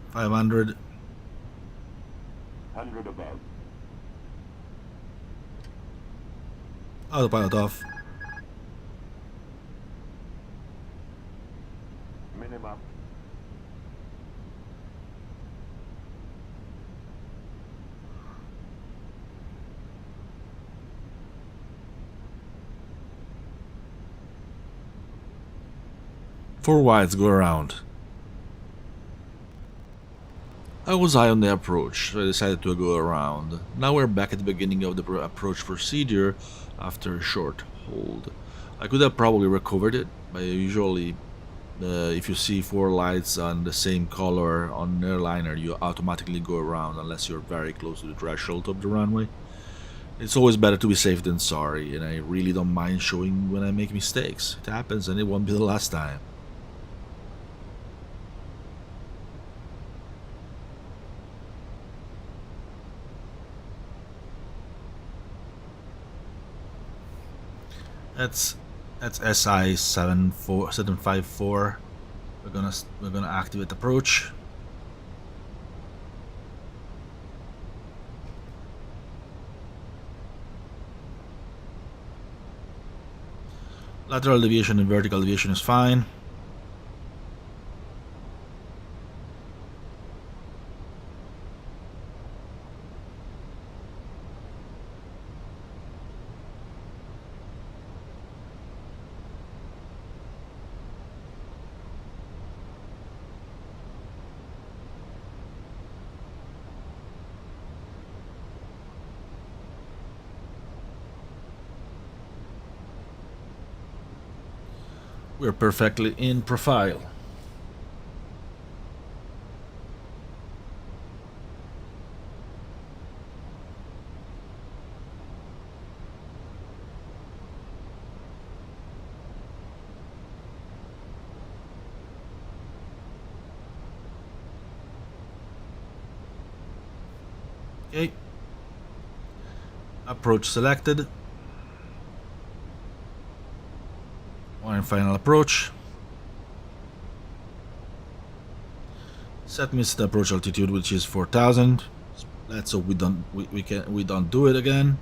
500. 100 above. Autopilot off. Minimum. Four wides go around. I was high on the approach, so I decided to go around. Now we're back at the beginning of the approach procedure after a short hold. I could have probably recovered it, but usually if you see four lights on the same color on an airliner, you automatically go around unless you're very close to the threshold of the runway. It's always better to be safe than sorry, and I really don't mind showing when I make mistakes. It happens and it won't be the last time. That's SI 754. We're gonna activate approach. Lateral deviation and vertical deviation is fine. We're perfectly in profile. Okay. Approach selected. One final approach. Set me the approach altitude, which is 4,000. Let's hope we don't do it again.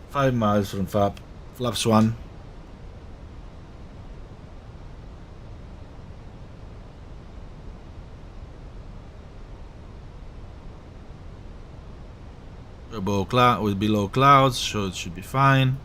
Five miles from flaps 1. Below clouds, so it should be fine.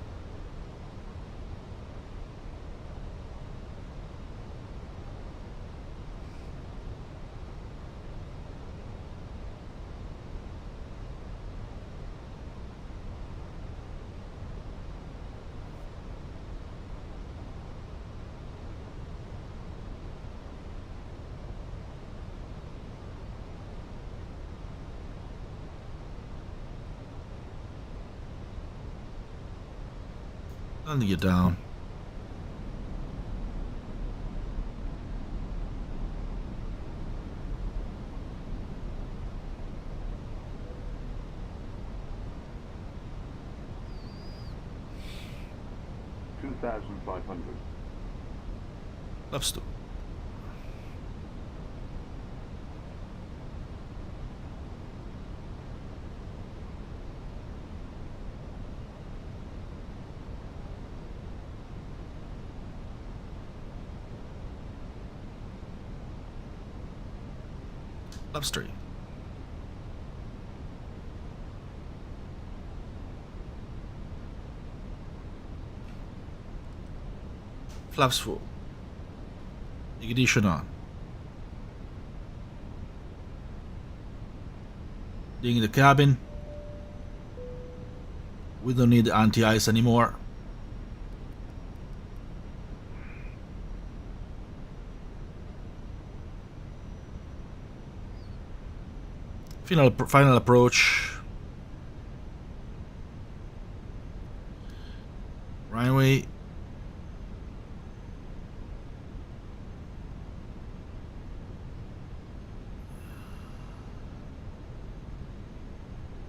Time to get down. $2,500. Flaps 2. Flaps 3. Flaps 4. Ignition on. Digging the cabin. We don't need anti-ice anymore. Final approach. Runway.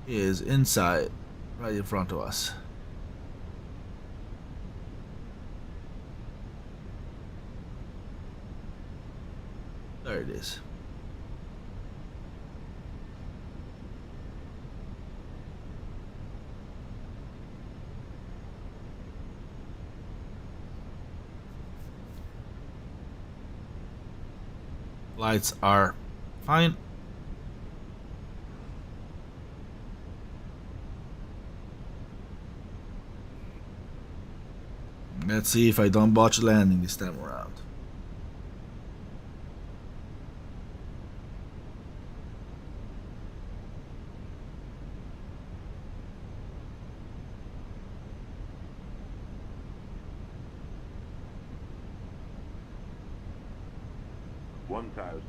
Is inside, right in front of us. There it is. Lights are fine. Let's see if I don't botch landing this time around. $1,000.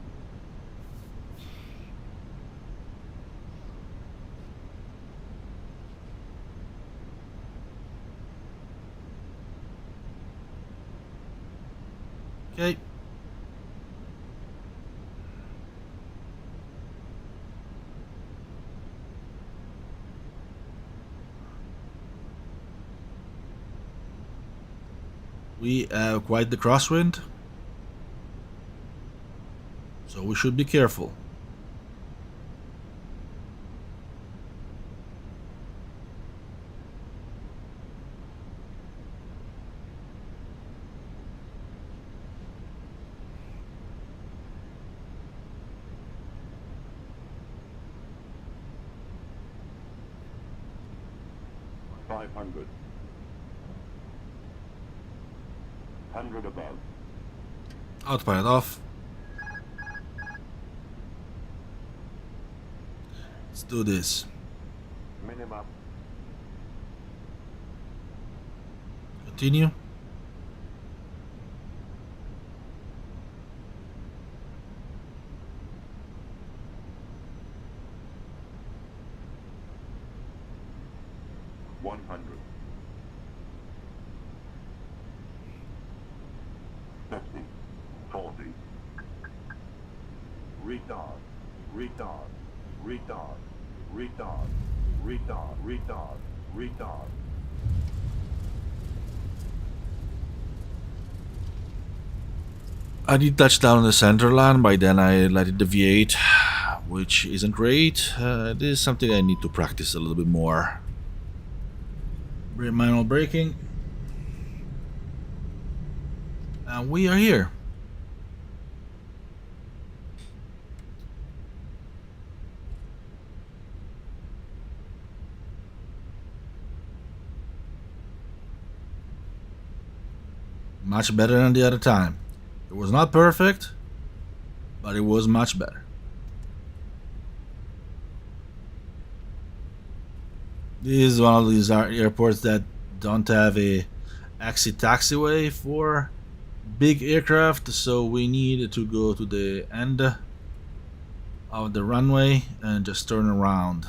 Okay. We have quite the crosswind, so we should be careful. $500. 100 above. Autopilot off. Let's do this. Minimum. Continue. retard, retard, retard, retard, retard, retard, retard. I did touch down in the center line, by then I let it deviate, which isn't great. This is something I need to practice a little bit more. Manual braking. And we are here. Much better than the other time. It was not perfect, but it was much better. This is one of these airports that don't have a exit taxiway for big aircraft, so we need to go to the end of the runway and just turn around.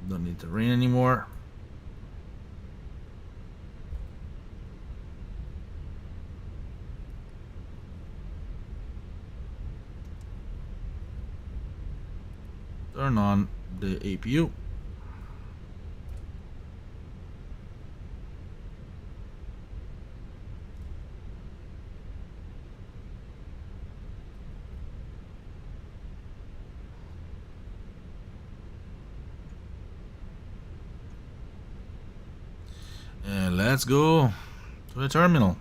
Don't need to rain anymore. Turn on the APU. And let's go to the terminal.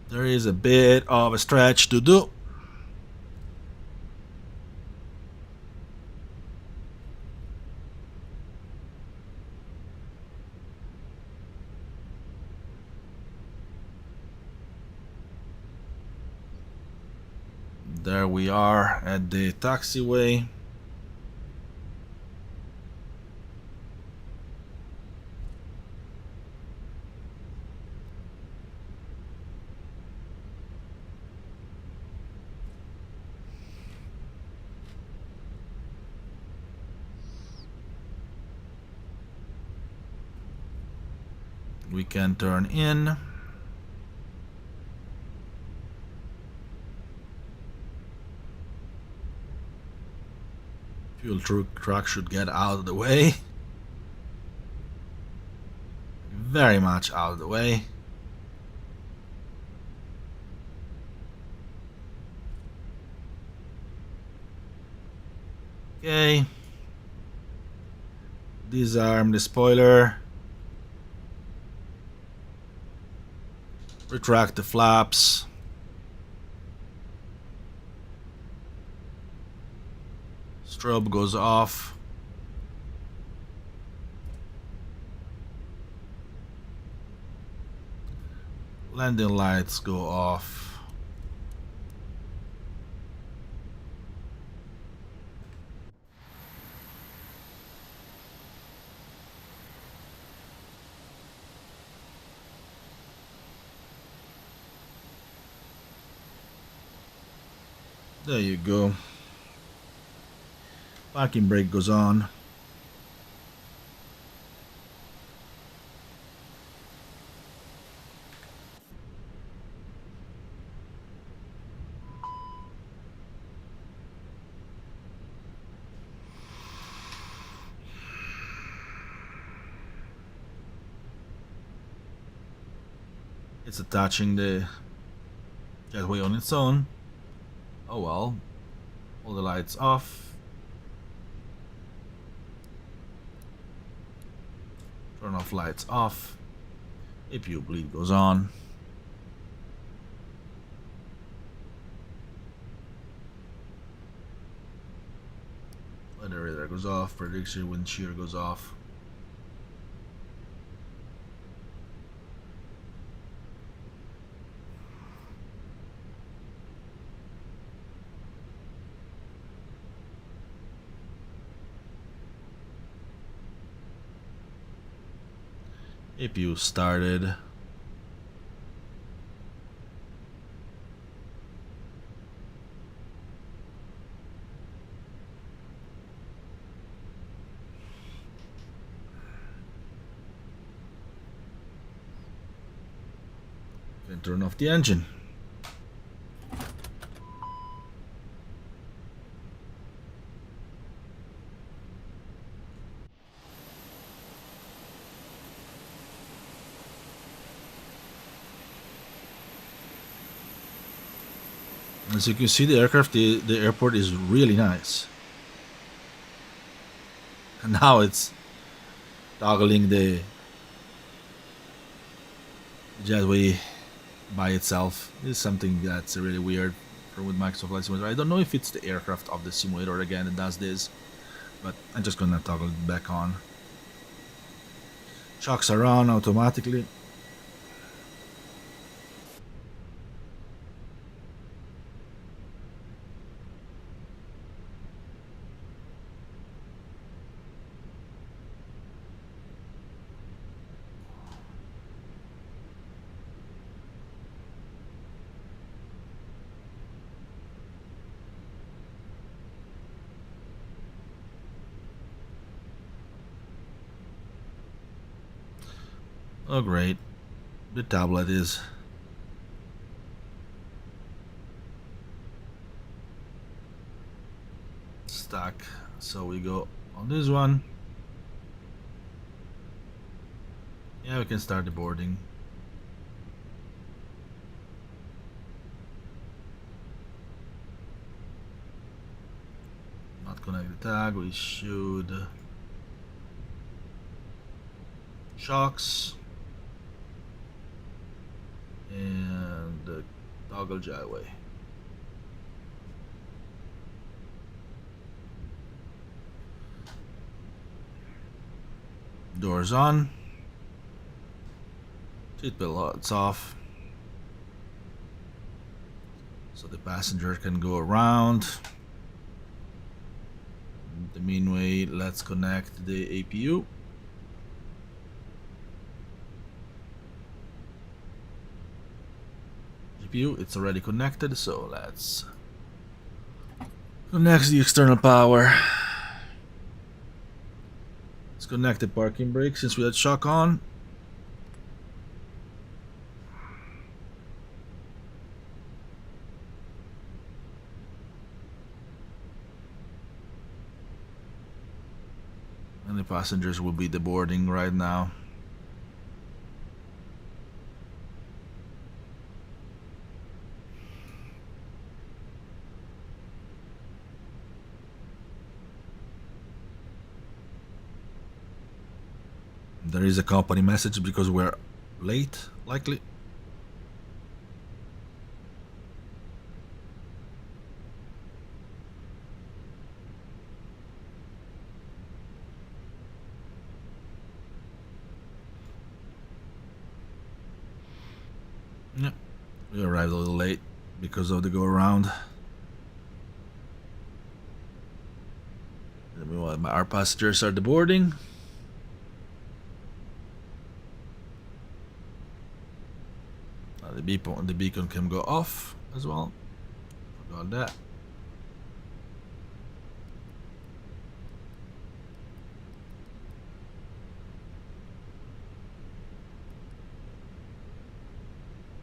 There is a bit of a stretch to do. There we are at the taxiway. We can turn in. Fuel truck should get out of the way. Very much out of the way. Okay. Disarm the spoiler. Retract the flaps. Strobe goes off. Landing lights go off. There you go. Parking brake goes on. It's attaching the jetway on its own. Oh well. All the lights off. Turn off lights off. APU bleed goes on. Weather radar goes off. Prediction wind shear goes off. APU started. Can turn off the engine. As you can see, the aircraft, the airport is really nice. And now it's toggling the jetway by itself. This is something that's really weird with Microsoft Flight Simulator. I don't know if it's the aircraft of the simulator again that does this, but I'm just gonna toggle it back on. Shocks are on automatically. Oh great, the tablet is stuck, so we go on this one. Yeah, we can start the boarding. Not connect the tag, we should shocks and toggle jetway. Doors on. Seatbelt lights off. So the passenger can go around. The meanwhile, let's connect the APU. GPU, it's already connected, so let's connect the external power. Let's connect the parking brake since we had shock on. And the passengers will be deboarding right now. There is a company message because we're late, likely. Yeah, we arrived a little late because of the go-around. Meanwhile, our passengers are deboarding. The beacon can go off as well. Forgot that.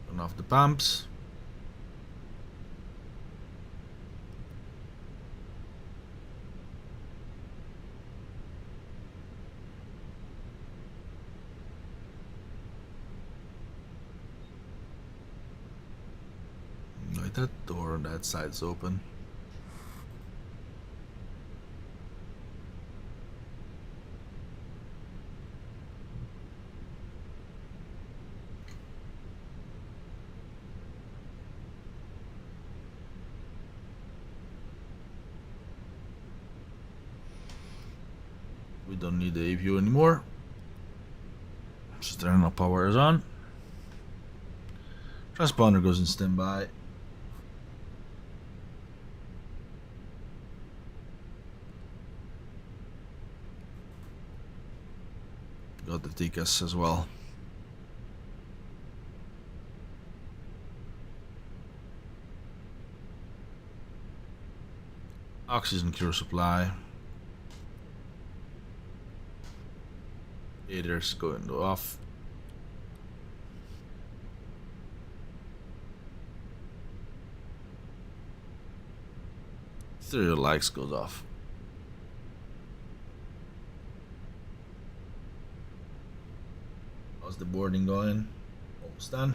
Turn off the pumps. Right, that door on that side's open. We don't need the AVU anymore. External power is on. Transponder goes in standby. Got the TCAS as well. Oxygen cure supply. Aiders going off. Stereo lights goes off. How's the boarding going? Almost done.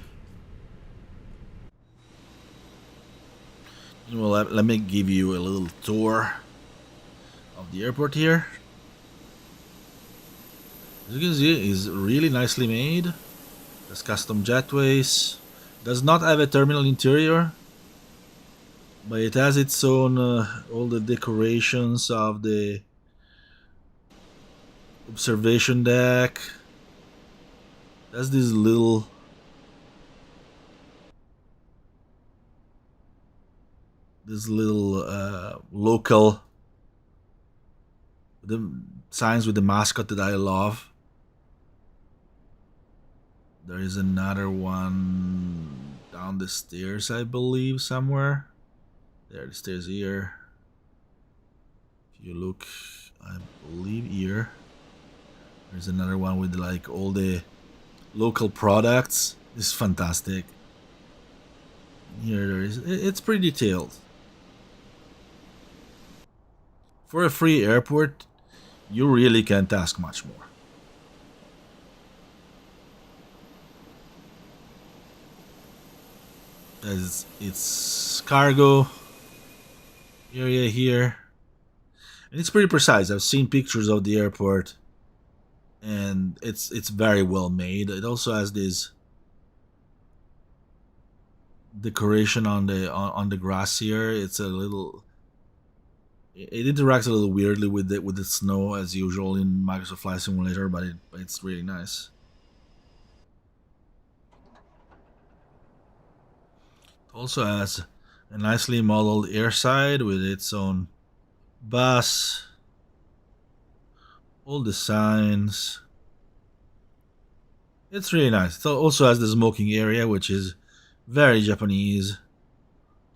Well, let me give you a little tour of the airport here. As you can see, it's really nicely made. There's custom jetways. Does not have a terminal interior, but it has its own all the decorations of the observation deck. There's this little local signs with the mascot that I love. There is another one down the stairs, I believe, somewhere. There, the stairs here. If you look, I believe here. There's another one with like all the local products. This is fantastic. Here there is. It's pretty detailed. For a free airport, you really can't ask much more. There's its cargo area here, and it's pretty precise. I've seen pictures of the airport, and it's very well made. It also has this decoration on the grass here. It's a little. It interacts a little weirdly with the snow as usual in Microsoft Flight Simulator, but it's really nice. Also has a nicely modeled airside with its own bus, all the signs. It's really nice. It also has the smoking area, which is very Japanese.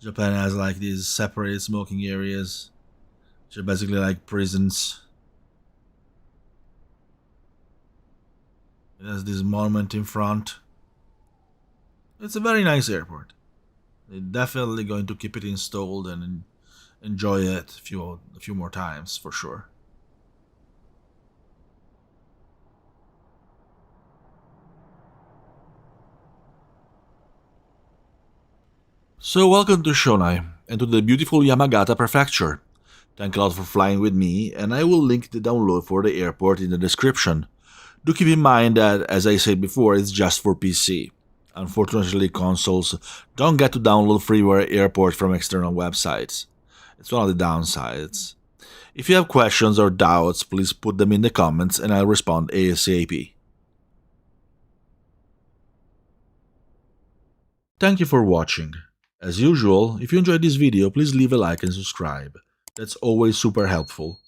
Japan has like these separated smoking areas, which are basically like prisons. It has this monument in front. It's a very nice airport. They're definitely going to keep it installed and enjoy it a few more times for sure. So welcome to Shonai and to the beautiful Yamagata Prefecture. Thank a lot for flying with me, and I will link the download for the airport in the description. Do keep in mind that, as I said before, it's just for PC. Unfortunately, consoles don't get to download freeware airport from external websites. It's one of the downsides. If you have questions or doubts, please put them in the comments and I'll respond ASAP. Thank you for watching. As usual, if you enjoyed this video, please leave a like and subscribe. That's always super helpful.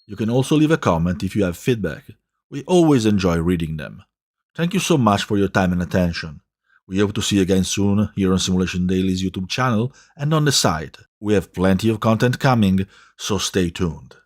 You can also leave a comment if you have feedback. We always enjoy reading them. Thank you so much for your time and attention. We hope to see you again soon here on Simulation Daily's YouTube channel and on the site. We have plenty of content coming, so stay tuned.